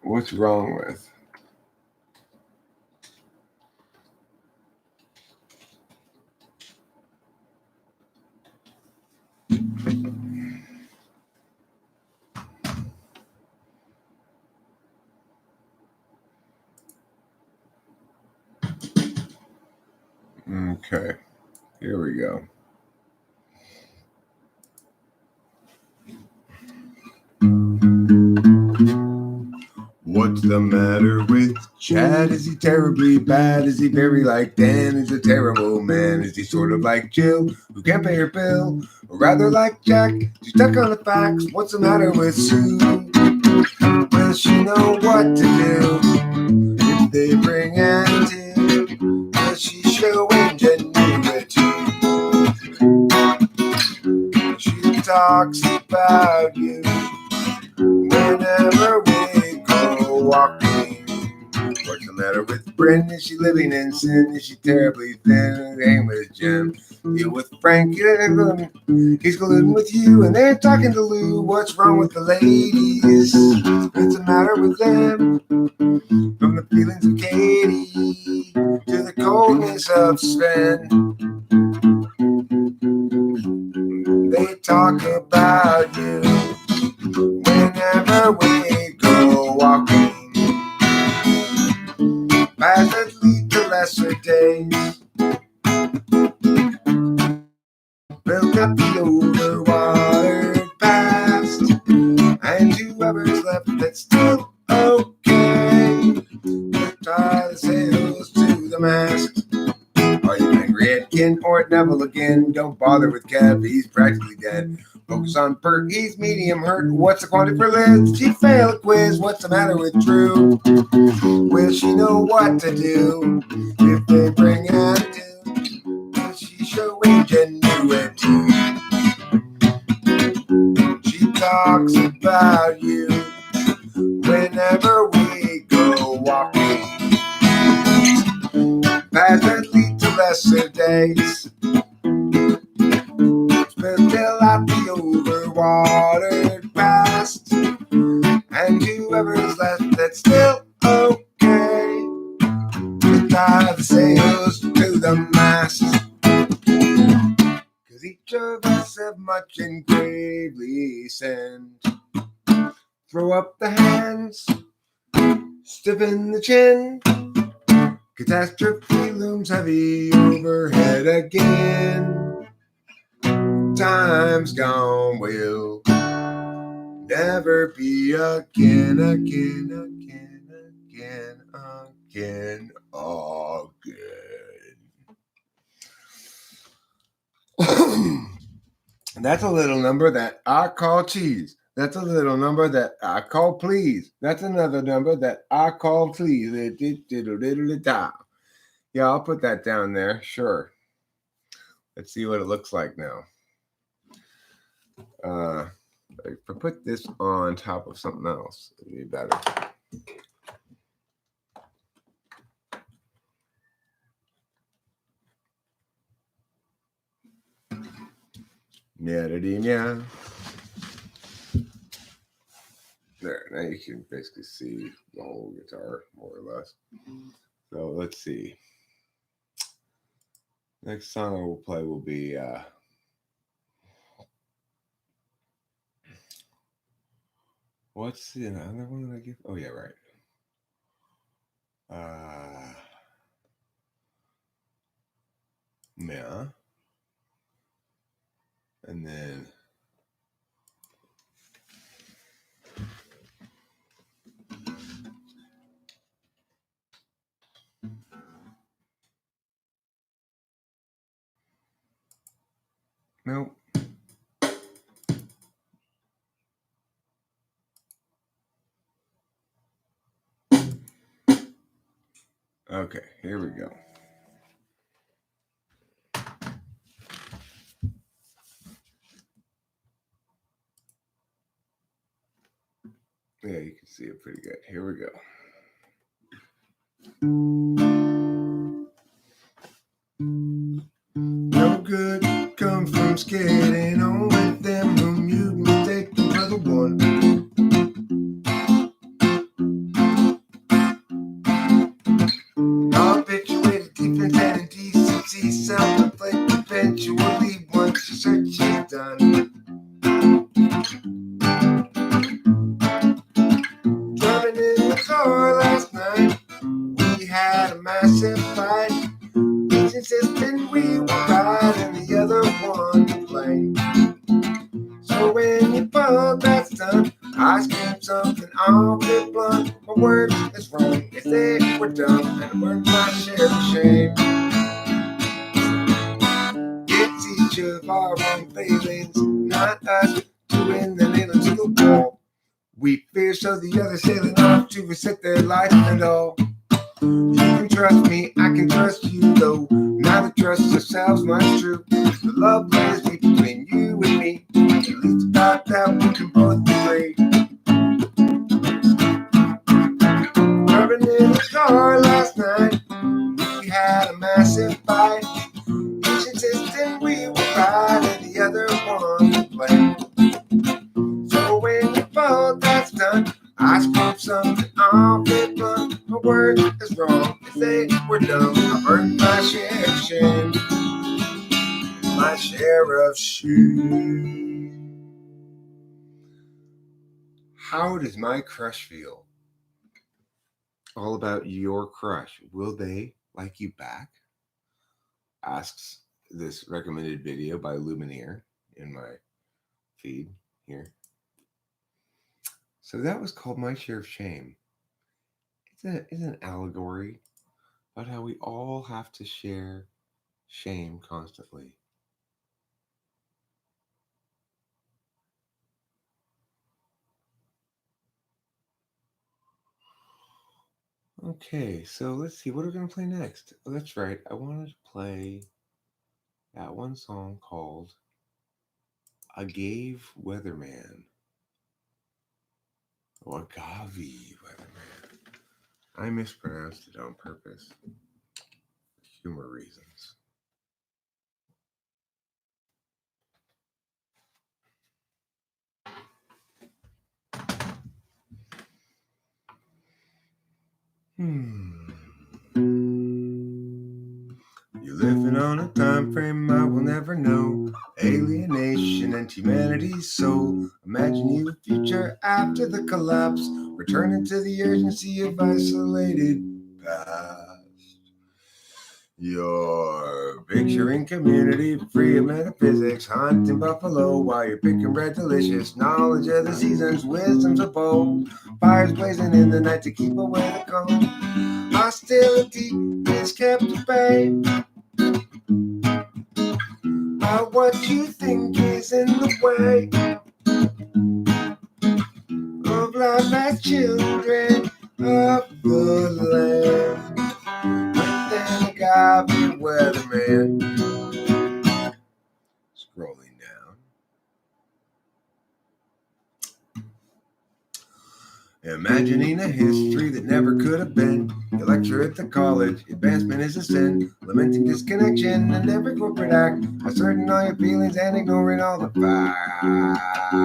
What's wrong with? Okay, here we go. What's the matter with Chad? Is he terribly bad? Is he very like Dan? Is a terrible man? Is he sort of like Jill, who can't pay her bill? Or rather like Jack, she's stuck on the facts. What's the matter with Sue? Will she know what to do if they bring Anne in? Will she show ingenuity? She talks about you whenever we go walking. What's the matter with Bryn? Is she living in sin? Is she terribly thin? Hang with Jim. Deal with Frank. He's colluding with you, and they're talking to Lou. What's wrong with the ladies? What's the matter with them? From the feelings of Katie to the coldness of Sven, they talk about you whenever we go walking. Paths that lead to lesser days, built up the overwatered past, and whoever's left that's still okay, tie the sails to the mast. Are you angry at Ken or at Neville again? Don't bother with Kev, he's practically dead. Focus on Bert, he's medium hurt. What's the quantity for Liz? She failed a quiz. What's the matter with Drew? Will she know what to do if they bring attitude? Will she show ingenuity? She talks about you whenever we go walking. Paths that lead to lesser days, spill out the overwatered past, and whoever's left that's still okay, to tie the sails to the mast. 'Cause each of us have much in gravely sinned. Throw up the hands, stiffen the chin. Catastrophe looms heavy overhead again. Time's gone will never be again. That's a little number that I call cheese. That's a little number that I call please. That's another number that I call please. Yeah, I'll put that down there. Sure. Let's see what it looks like now. If I put this on top of something else, it'd be better. Yeah. There, now you can basically see the whole guitar, more or less. So let's see. Next song I will play will be what's the other one that I give? Oh yeah, right. Yeah. And then nope. Okay, here we go. Yeah, you can see it pretty good. Here we go. No good comes from getting on with them whom you mistake for the one. massive fight. Each insisting we were right and the other one to blame. So when you pull that stunt, I screamed something awfully blunt. My words is wrong if they were dumb, and I learned my share of shame. It's each of our own failings, not us doing the nail to the wall. We fear so the others sailing off to reset their life and all. You can trust me, I can trust you, though neither trust ourselves much true. The love lies deep between you and me, at least about that we can both agree. Driving in a car last night, we had a massive fight. Each insisting we were right and the other one to blame. So when you fall, that's done. I screamed something awfully blunt. My word is wrong if they were dumb. I've earned my share of shame. My share of shame. How does my crush feel? All about your crush. Will they like you back? Asks this recommended video by Lumineer in my feed here. So that was called My Share of Shame. It's an allegory about how we all have to share shame constantly. Okay, so let's see, what are we going to play next? Oh, that's right, I wanted to play that one song called Agave Weatherman. Or Agave Weatherman. I mispronounced it on purpose. Humor reasons. You're living on a time frame I will never know. Alienation and humanity's soul. Imagine you a future after the collapse, returning to the urgency of isolated past. You're picturing community free of metaphysics, hunting buffalo while you're picking red delicious. Knowledge of the seasons, wisdoms of old. Fires blazing in the night to keep away the cold. Hostility is kept at bay by what you think is in the way of life as children of the land. But then a guy be weatherman. Scrolling down. Imagining a history that never could have been. You lecture at the college, advancement is a sin. Lamenting disconnection and every corporate act. Asserting all your feelings and ignoring all the facts.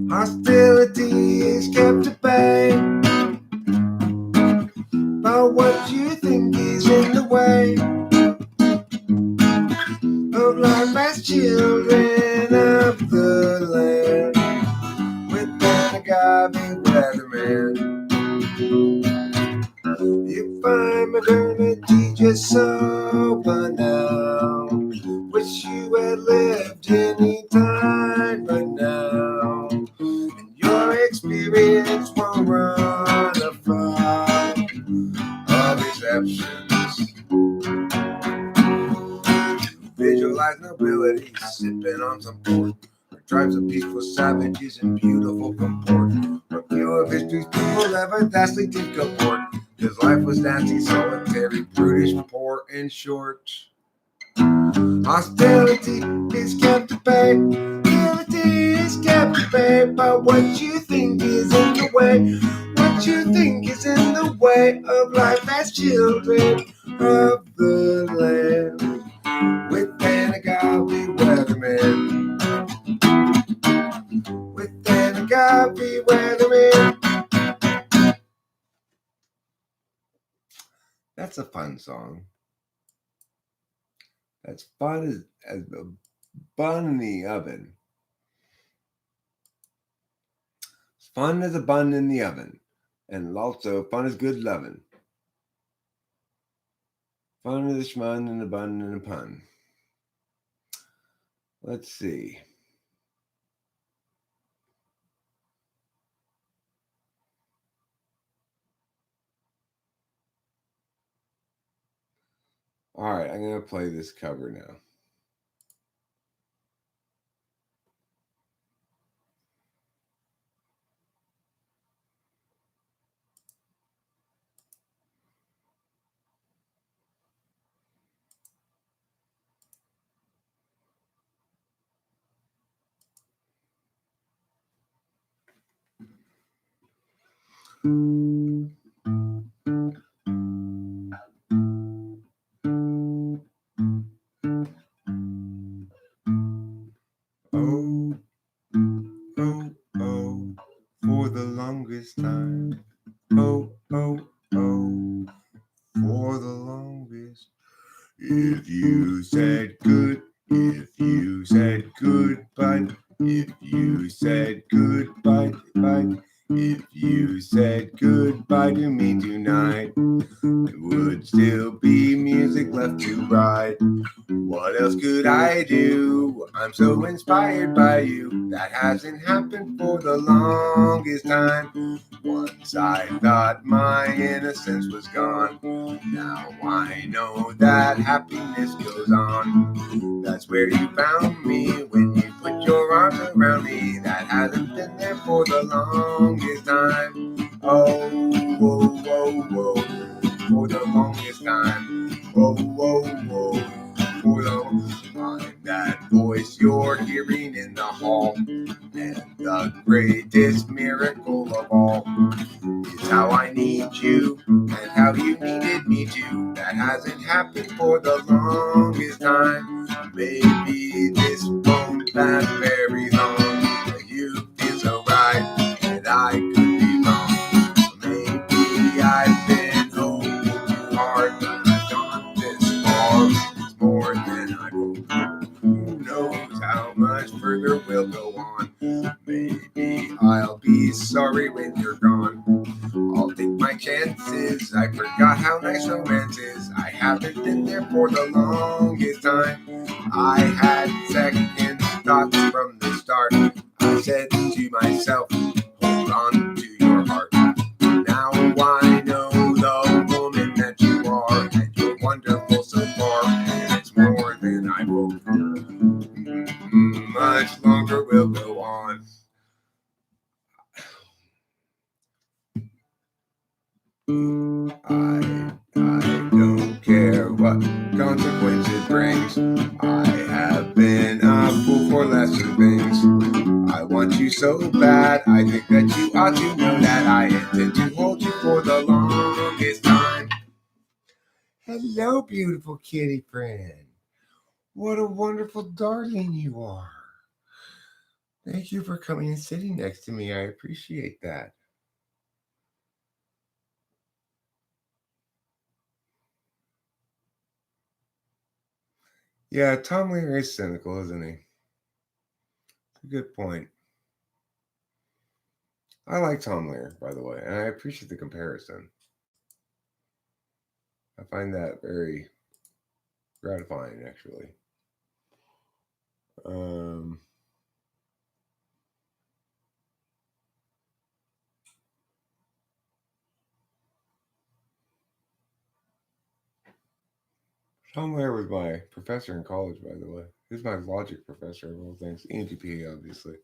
Hostility is kept at bay by what you think is in the way of life as children of the land. With that agave weatherman, you find modernity just so banal. Wish you had lived any time but now. And your experience won't run afoul of exceptions. Visualize nobility sipping on some port. Tribes of peaceful savages in beautiful comport. A few of history's people ever vastly did comport. His life was nasty, solitary, brutish, poor, and short. Hostility is kept at bay. Hostility is kept at bay by what you think is in the way. What you think is in the way of life as children of the land. With an agave weatherman. With an agave weatherman. That's a fun song. That's fun as a bun in the oven. It's fun as a bun in the oven. And also, fun is good loving. Fun is a schmun and a bun and a pun. Let's see. All right, I'm going to play this cover now. Oh, oh, oh, for the longest time. Oh, oh, oh, for the longest. If you said good, if you said goodbye, if you said goodbye, bye, if you said goodbye to me tonight, there would still be music left to write. What else could I do? I'm so inspired by you. That hasn't happened for the longest time. Once I thought my innocence was gone. Now I know that happiness goes on. That's where you found me when you put your arms around me. That hasn't been there for the longest time. Oh, whoa, whoa, whoa, for the longest time. Whoa, whoa, whoa. I'm that voice you're hearing in the hall, and the greatest miracle of all is how I need you and how you needed me too. That hasn't happened for the longest time. Maybe this won't last very long, but you feel so right that I could be wrong. Maybe I've been holding too hard, but I've gone this far. It's more than I hope. Who knows how much further we'll go on? Maybe I'll be sorry when you're gone. I'll take my chances. I forgot how nice romance is. I haven't been there for the longest time. I had second thoughts from the start. I said to myself, hold on to your heart. Now I know the woman that you are, and you're wonderful so far, and it's more than I hope. Much longer will go on. I don't care what consequences brings. I have been a fool for lesser things. I want you so bad. I think that you ought to know that I intend to hold you for the longest time. Hello, beautiful kitty friend. What a wonderful darling you are. Thank you for coming and sitting next to me. I appreciate that. Yeah, Tom Lear is cynical, isn't he? It's a good point. I like Tom Lear, by the way, and I appreciate the comparison. I find that very gratifying, actually. Tom Lear was my professor in college, by the way. He was my logic professor of all things. ENTP, obviously.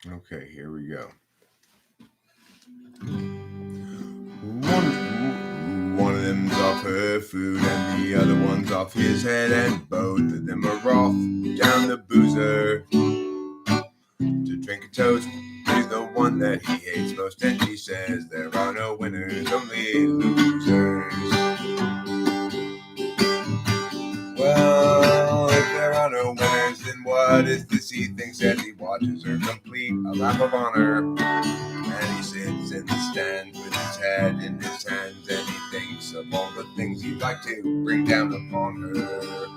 Okay, here we go. One of them's off her food and the other one's off his head, and both of them are off down the boozer to drink a toast to the one one that he hates most, and he says there are no winners, only losers. Well, if there are no winners, then what is this he thinks that he watches are complete a lap of honor? And he sits in the stands with his head in his hands, and he thinks of all the things he'd like to bring down upon her.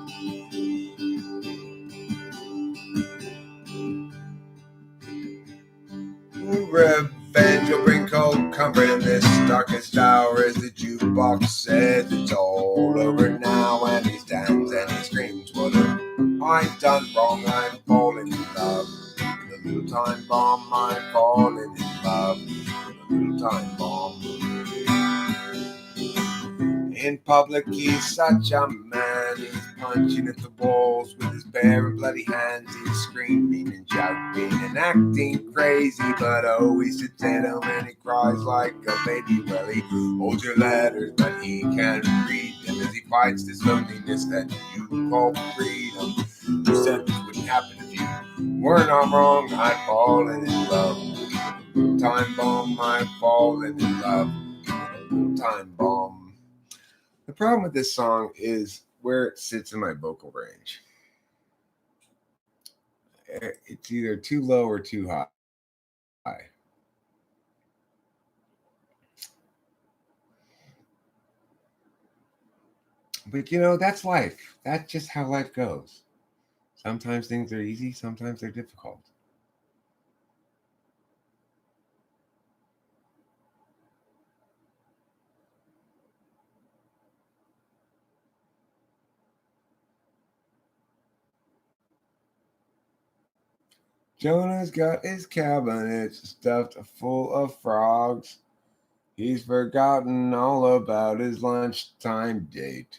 Revenge will bring cold comfort in this darkest hour, as the jukebox says it's all over now, and he stands and he screams, what have I done wrong? I'm falling in love with a little time bomb. I'm falling in love with a little time bomb. In public he's such a man, he's punching at the walls with his bare and bloody hands. He's screaming and shouting and acting crazy, but oh, he sits at home and he cries like a baby. Well, he holds your letters, but he can't read them, as he fights this loneliness that you call freedom. You said this wouldn't happen if you were not wrong. I'm falling in love with a little time bomb. I'm falling in love with a little time bomb. The problem with this song is where it sits in my vocal range. It's either too low or too high. But you know, that's life. That's just how life goes. Sometimes things are easy, sometimes they're difficult. Jonah's got his cabinet stuffed full of frogs. He's forgotten all about his lunchtime date.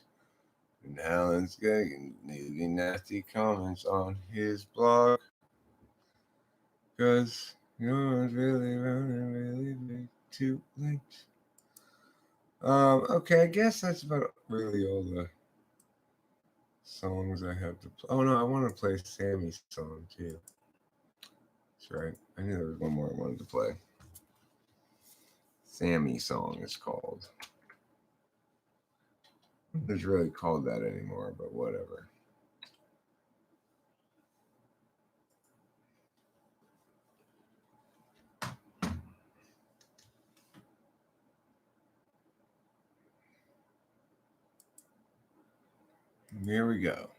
And Alan's getting nasty comments on his blog. Because it's really running really big too late. Okay, I guess that's about really all the songs I have to play. Oh no, I want to play Sammy's song too. That's right. I knew there was one more I wanted to play. Sammy song is called. It's really called that anymore, but whatever. Here we go.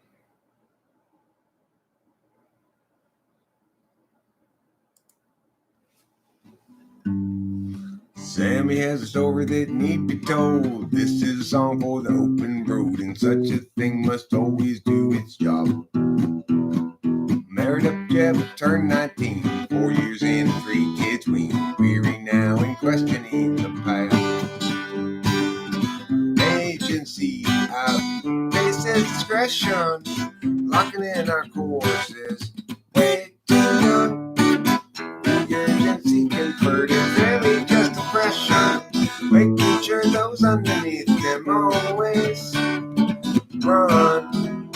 Sammy has a story that need be told. This is a song for the open road, and such a thing must always do its job. Married up Jeb, turned 19, 4 years in, 3 kids weaned, weary now and questioning the past. Agency outpaces discretion, locking in our courses. Way too young, the urgency converted, really just depression. Making sure those underneath them always run.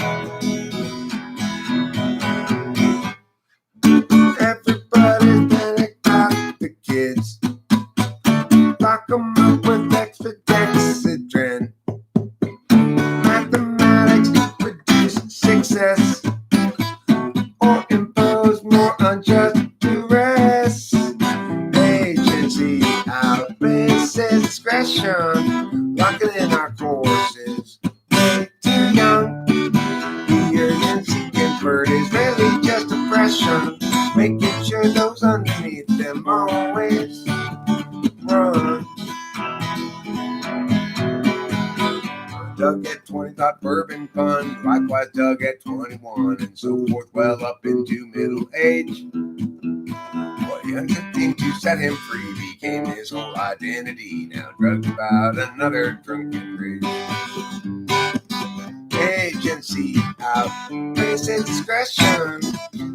Everybody's panicked about the kids. Lock them up with extra dexedrine. Mathematics produce success or impose more unjust duress. Agency outpaces discretion, locking in our courses. Way too young, the urgency convert is really just oppression. Making sure those underneath them always run. Doug at 20 thought bourbon fun, likewise Doug at 21, and so forth, well up into middle age. What he undertook to set him free became his whole identity, now drugged about another drunken rage. Agency outpaces discretion,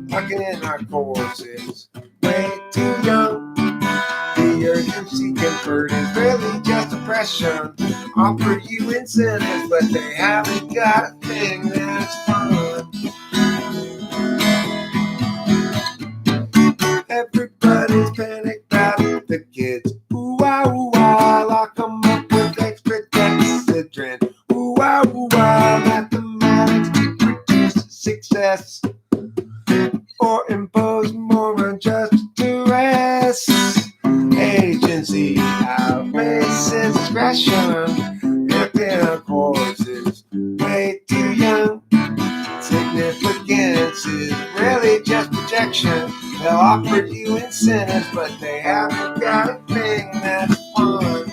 locking in our courses. Way too young, the urgency convert is really just oppression. Offer you incentives, but they haven't got a thing that's fun. Everybody's panicked or impose more unjust duress. Agency outweighs its aggression. If intercourse is way too young, significance is really just projection. They'll offer you incentives, but they haven't got a thing that's fun.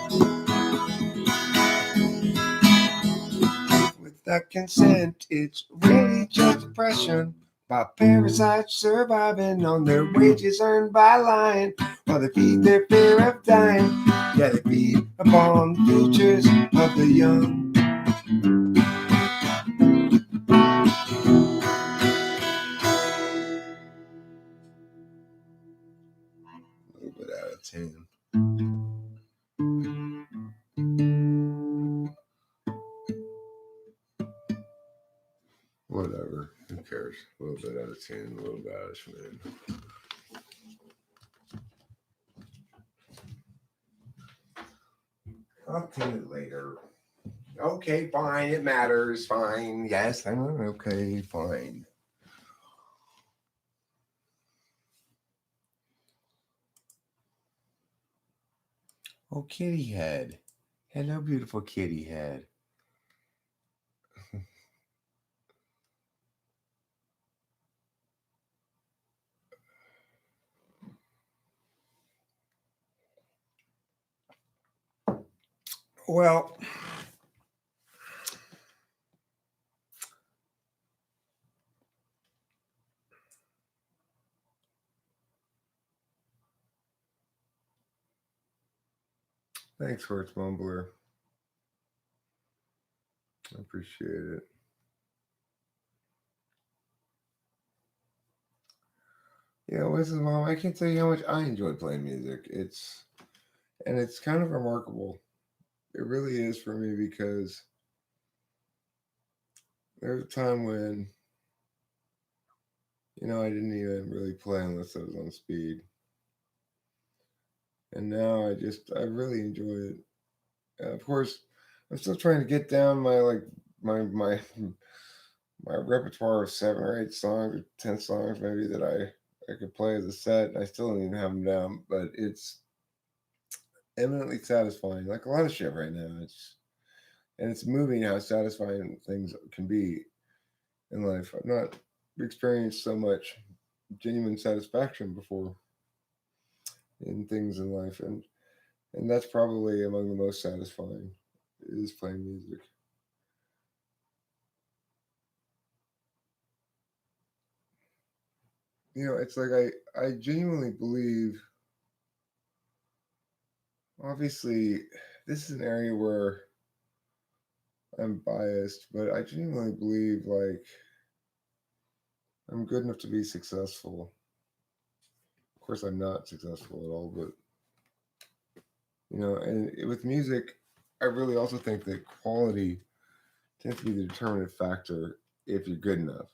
Without consent, it's really just oppression. By parasites surviving on their wages earned by lying, while they feed their fear of dying. Yeah, they feed upon the futures of the young. A little bit out of tune. Whatever. Who cares? A little bit out of tune, a little bit out of tune. I'll tune it later. Okay, fine. It matters. Fine. Yes, I know. Okay, fine. Oh, kitty head. Hello, beautiful kitty head. Well, thanks, Horse Mumbler. I appreciate it. Yeah, listen, Mom, I can't tell you how much I enjoy playing music. It's kind of remarkable. It really is for me because there was a time when, I didn't even really play unless I was on speed. And now I really enjoy it. Of course, I'm still trying to get down my my repertoire of 7 or 8 songs or 10 songs maybe that I could play as a set. I still don't even have them down, but it's eminently satisfying. Like a lot of shit right now. It's moving how satisfying things can be in life. I've not experienced so much genuine satisfaction before in things in life, and that's probably among the most satisfying is playing music. It's like I genuinely believe. Obviously, this is an area where I'm biased, but I genuinely believe like I'm good enough to be successful. Of course, I'm not successful at all, but and with music, I really also think that quality tends to be the determinative factor if you're good enough.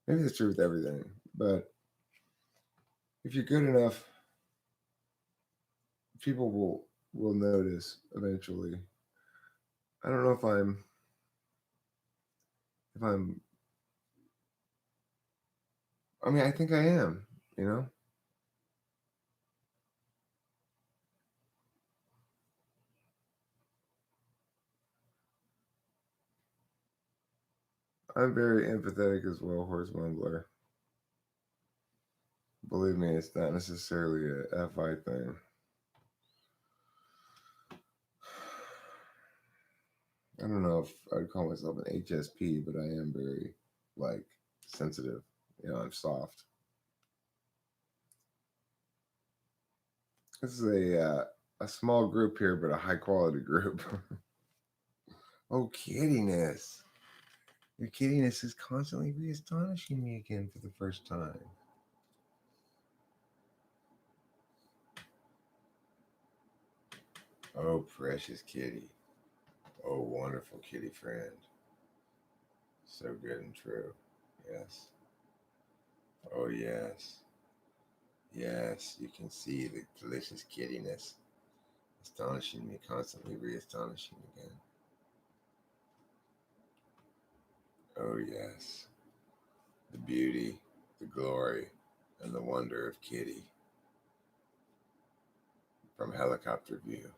Maybe that's true with everything, but if you're good enough, people will notice eventually. I don't know if I'm. I mean, I think I am. You know, I'm very empathetic as well, Horse Mumbler. Believe me, it's not necessarily a FI thing. I don't know if I'd call myself an HSP, but I am very like sensitive. I'm soft. This is a small group here, but a high quality group. Oh, kiddiness! Your kiddiness is constantly re-astonishing me again for the first time. Oh, precious kitty. Oh, wonderful kitty friend. So good and true. Yes. Oh, yes. Yes, you can see the delicious kiddiness astonishing me, constantly re-astonishing again. Oh, yes. The beauty, the glory. and the wonder of Kitty from helicopter view.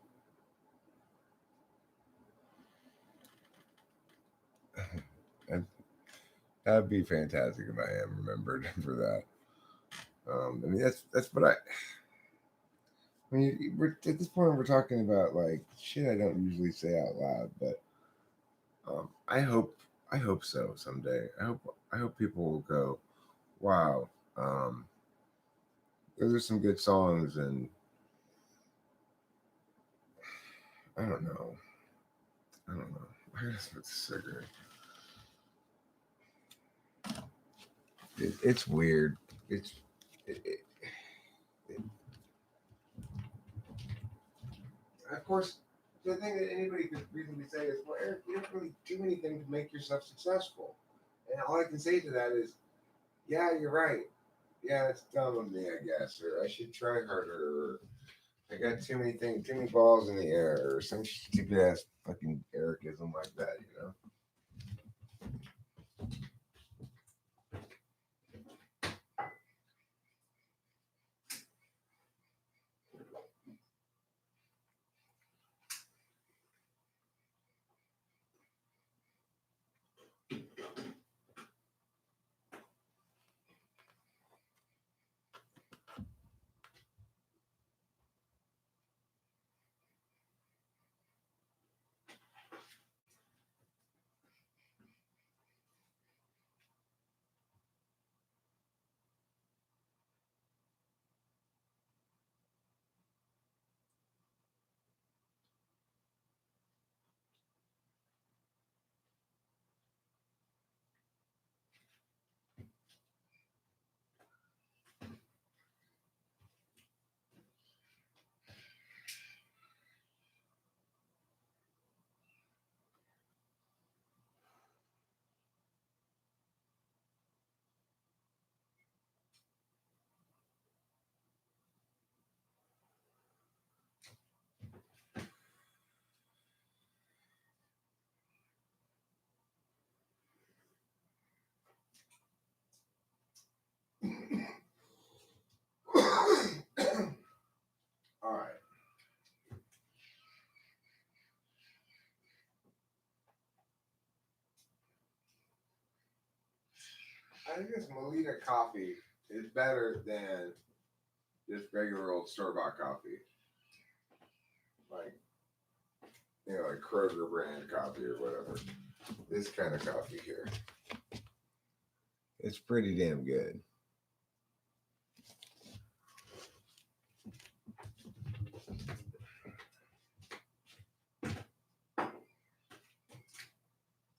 And that'd be fantastic if I am remembered for that. I mean, that's what I. I mean, we're at this point we're talking about like shit I don't usually say out loud, but I hope so someday. I hope people will go, wow, those are some good songs, and I don't know, I don't know. I guess it's cigarette. It's weird. It's it, it, it, of course the thing that anybody could reasonably say is, well, Eric, you don't really do anything to make yourself successful. And all I can say to that is, yeah, you're right. Yeah, it's dumb of me, I guess, or I should try harder, or I got too many things, too many balls in the air, or some stupid ass fucking Ericism like that, you know? All right. I think this Melita coffee is better than just regular old store bought coffee. Like, you know, like Kroger brand coffee or whatever. This kind of coffee here. It's pretty damn good.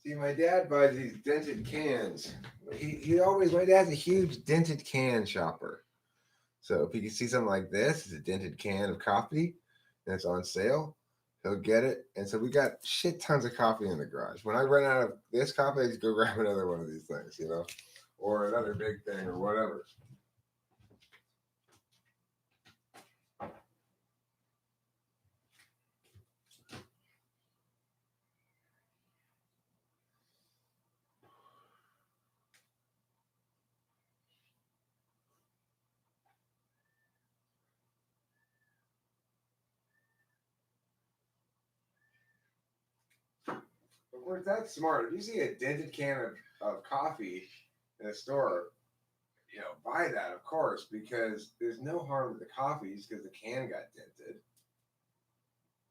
See, my dad buys these dented cans. My dad's a huge dented can shopper. So if he can see something like this, it's a dented can of coffee and it's on sale, he'll get it. And so we got shit tons of coffee in the garage. When I run out of this coffee, I just go grab another one of these things, you know, or another big thing or whatever. Of course, that's smart. If you see a dented can of coffee in a store, you know, buy that, of course, because there's no harm to the coffee just because the can got dented.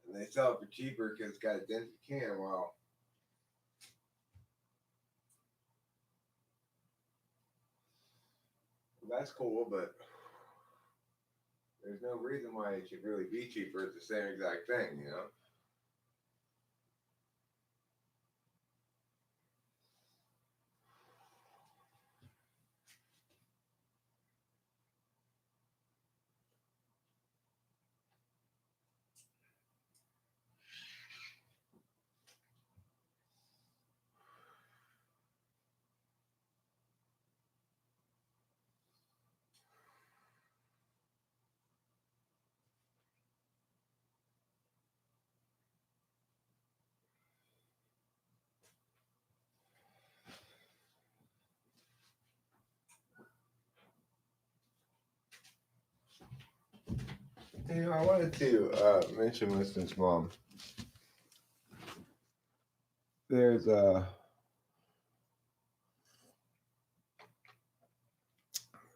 And they sell it for cheaper because it's got a dented can. Well, that's cool, but there's no reason why it should really be cheaper. It's the same exact thing, you know? I wanted to mention Winston's mom. There's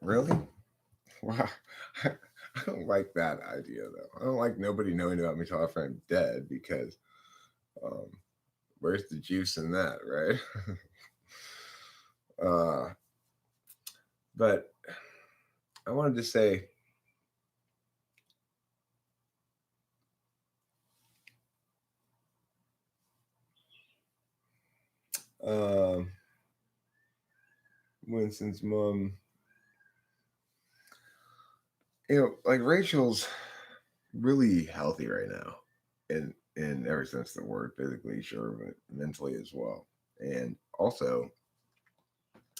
really? Wow. I don't like that idea though. I don't like nobody knowing about me till after I'm dead because um, where's the juice in that, right? uh, but I wanted to say, um, Winston's mom, like Rachel's really healthy right now, in every sense of the word, physically, sure, but mentally as well. And also,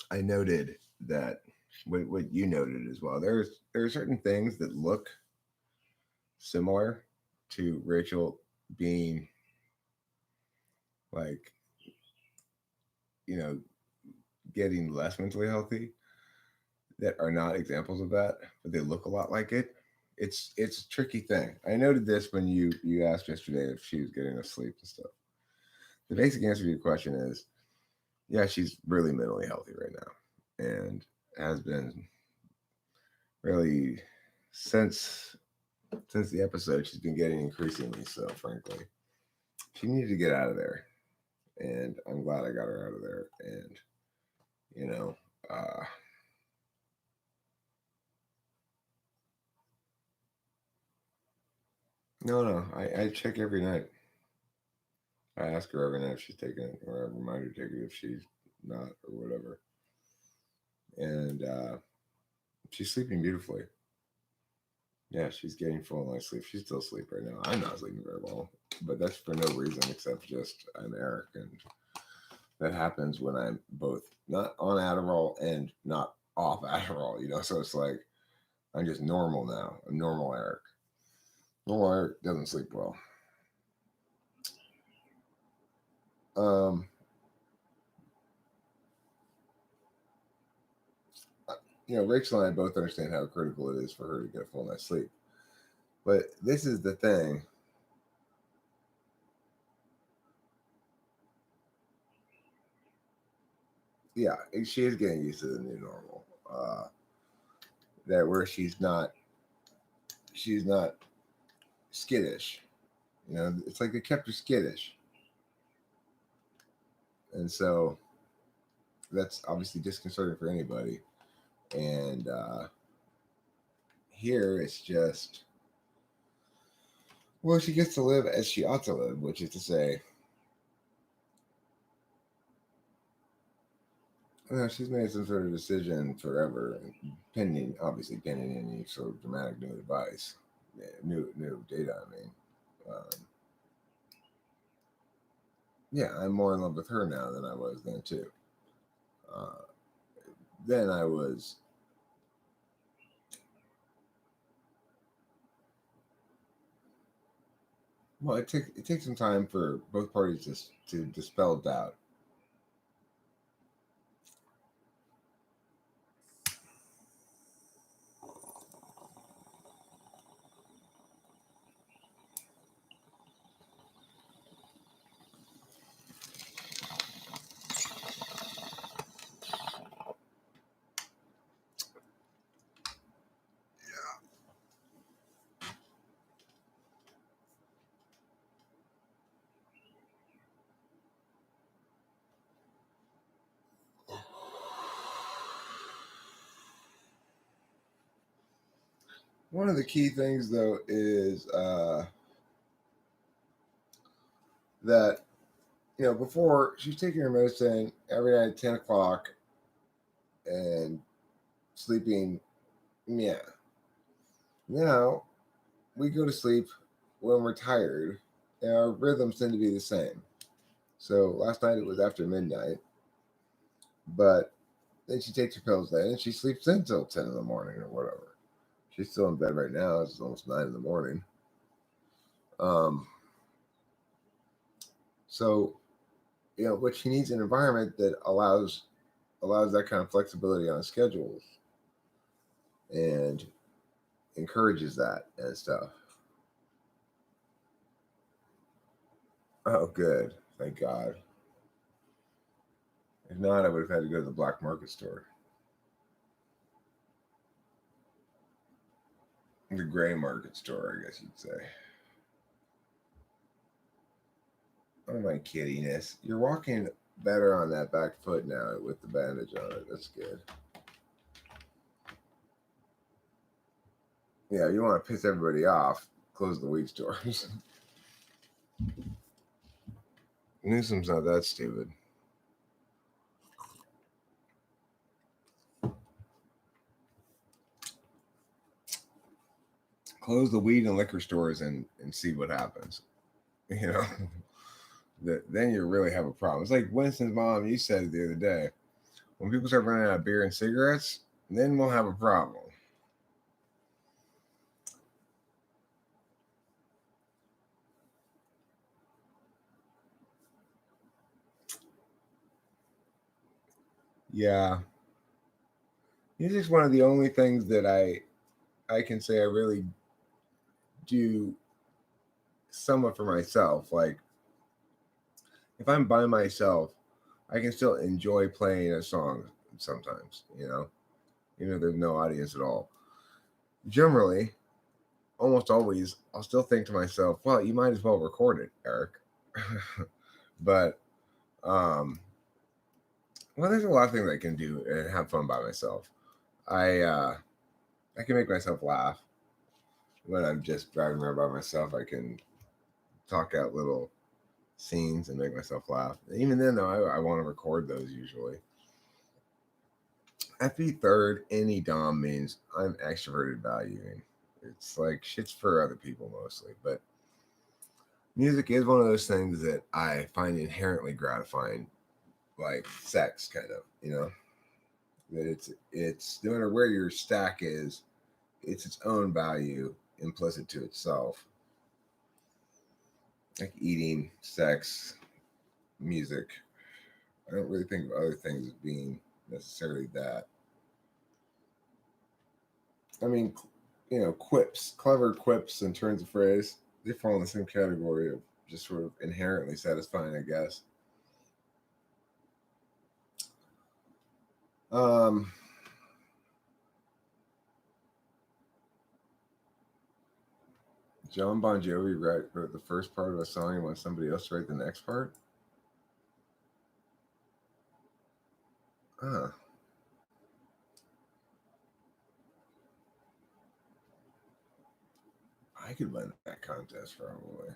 I noted that what you noted as well. There are certain things that look similar to Rachel being like you know getting less mentally healthy that are not examples of that, but they look a lot like it. It's a tricky thing. I noted this when you asked yesterday if she was getting enough sleep and stuff. The basic answer to your question is yeah, she's really mentally healthy right now, and has been really since the episode. She's been getting increasingly so. Frankly, she needed to get out of there, and I'm glad I got her out of there. And you know, uh, no, I check every night. I ask her every night if she's taking it, or I remind her to take it if she's not, or whatever. And she's sleeping beautifully. Yeah, she's getting full night's sleep. She's still asleep right now. I'm not sleeping very well, but that's for no reason except just I'm Eric, and that happens when I'm both not on Adderall and not off Adderall. So it's like I'm just normal now. I'm normal Eric. Normal Eric doesn't sleep well. Um, Rachel and I both understand how critical it is for her to get a full night's sleep. But this is the thing. Yeah, she is getting used to the new normal. That where she's not skittish. It's like they kept her skittish, and so that's obviously disconcerting for anybody. And here it's just, well, she gets to live as she ought to live, which is to say, she's made some sort of decision forever, obviously pending any sort of dramatic new advice, new data. I mean, um, yeah, I'm more in love with her now than I was then too. Uh, then I was, well, it takes some time for both parties to dispel doubt. One of the key things, though, is that before she's taking her medicine every night at 10 o'clock and sleeping. Yeah, now we go to sleep when we're tired, and our rhythms tend to be the same. So last night it was after midnight, but then she takes her pills then and she sleeps until 10 in the morning or whatever. She's still in bed right now. It's almost 9 in the morning. Um, so but she needs an environment that allows that kind of flexibility on schedules and encourages that and stuff. Oh, good. Thank God. If not, I would have had to go to the black market store. The gray market store, I guess you'd say. Oh, my kiddiness. You're walking better on that back foot now with the bandage on it. That's good. Yeah, you want to piss everybody off, close the weed stores. Newsom's not that stupid. Close the weed and liquor stores and see what happens. You know, then you really have a problem. It's like Winston's mom, you said it the other day. When people start running out of beer and cigarettes, then we'll have a problem. Yeah. Music's one of the only things that I can say I really do somewhat for myself. Like if I'm by myself, I can still enjoy playing a song sometimes, even if there's no audience at all. Generally, almost always, I'll still think to myself, well, you might as well record it, Eric. But well, there's a lot of things I can do and have fun by myself. I can make myself laugh when I'm just driving around by myself. I can talk out little scenes and make myself laugh. Even then, though, I want to record those usually. FB third, any Dom means I'm extroverted valuing. It's like shit's for other people mostly, but music is one of those things that I find inherently gratifying, like sex, kind of. That it's no matter where your stack is, it's its own value implicit to itself. Like eating, sex, music. I don't really think of other things as being necessarily that. I mean, quips, clever quips and turns of phrase, they fall in the same category of just sort of inherently satisfying, I guess. Um, John Bon Jovi wrote the first part of a song and wants somebody else to write the next part. Huh. I could win that contest probably.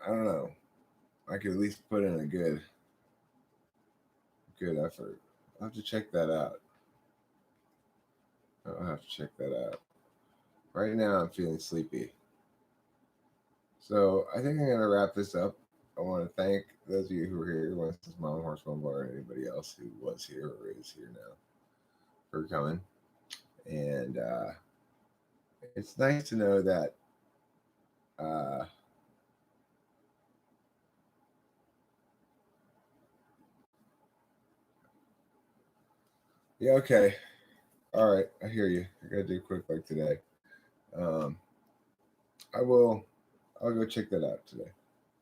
I don't know. I could at least put in a good effort. I'll have to check that out. I'll have to check that out. Right now, I'm feeling sleepy. So I think I'm going to wrap this up. I want to thank those of you who were here, Winston's mom, Horse Bar, and anybody else who was here or is here now for coming. And it's nice to know that uh, yeah, okay. All right. I hear you. I got to do quick like today. Um, I will, I'll go check that out today.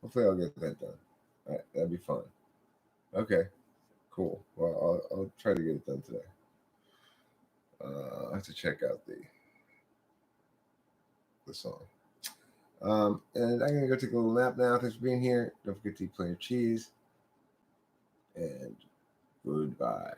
Hopefully I'll get that done. All right, that'd be fun. Okay, cool. Well, I'll try to get it done today. I have to check out the song. And I'm gonna go take a little nap now. Thanks for being here. Don't forget to eat plenty of cheese. And goodbye.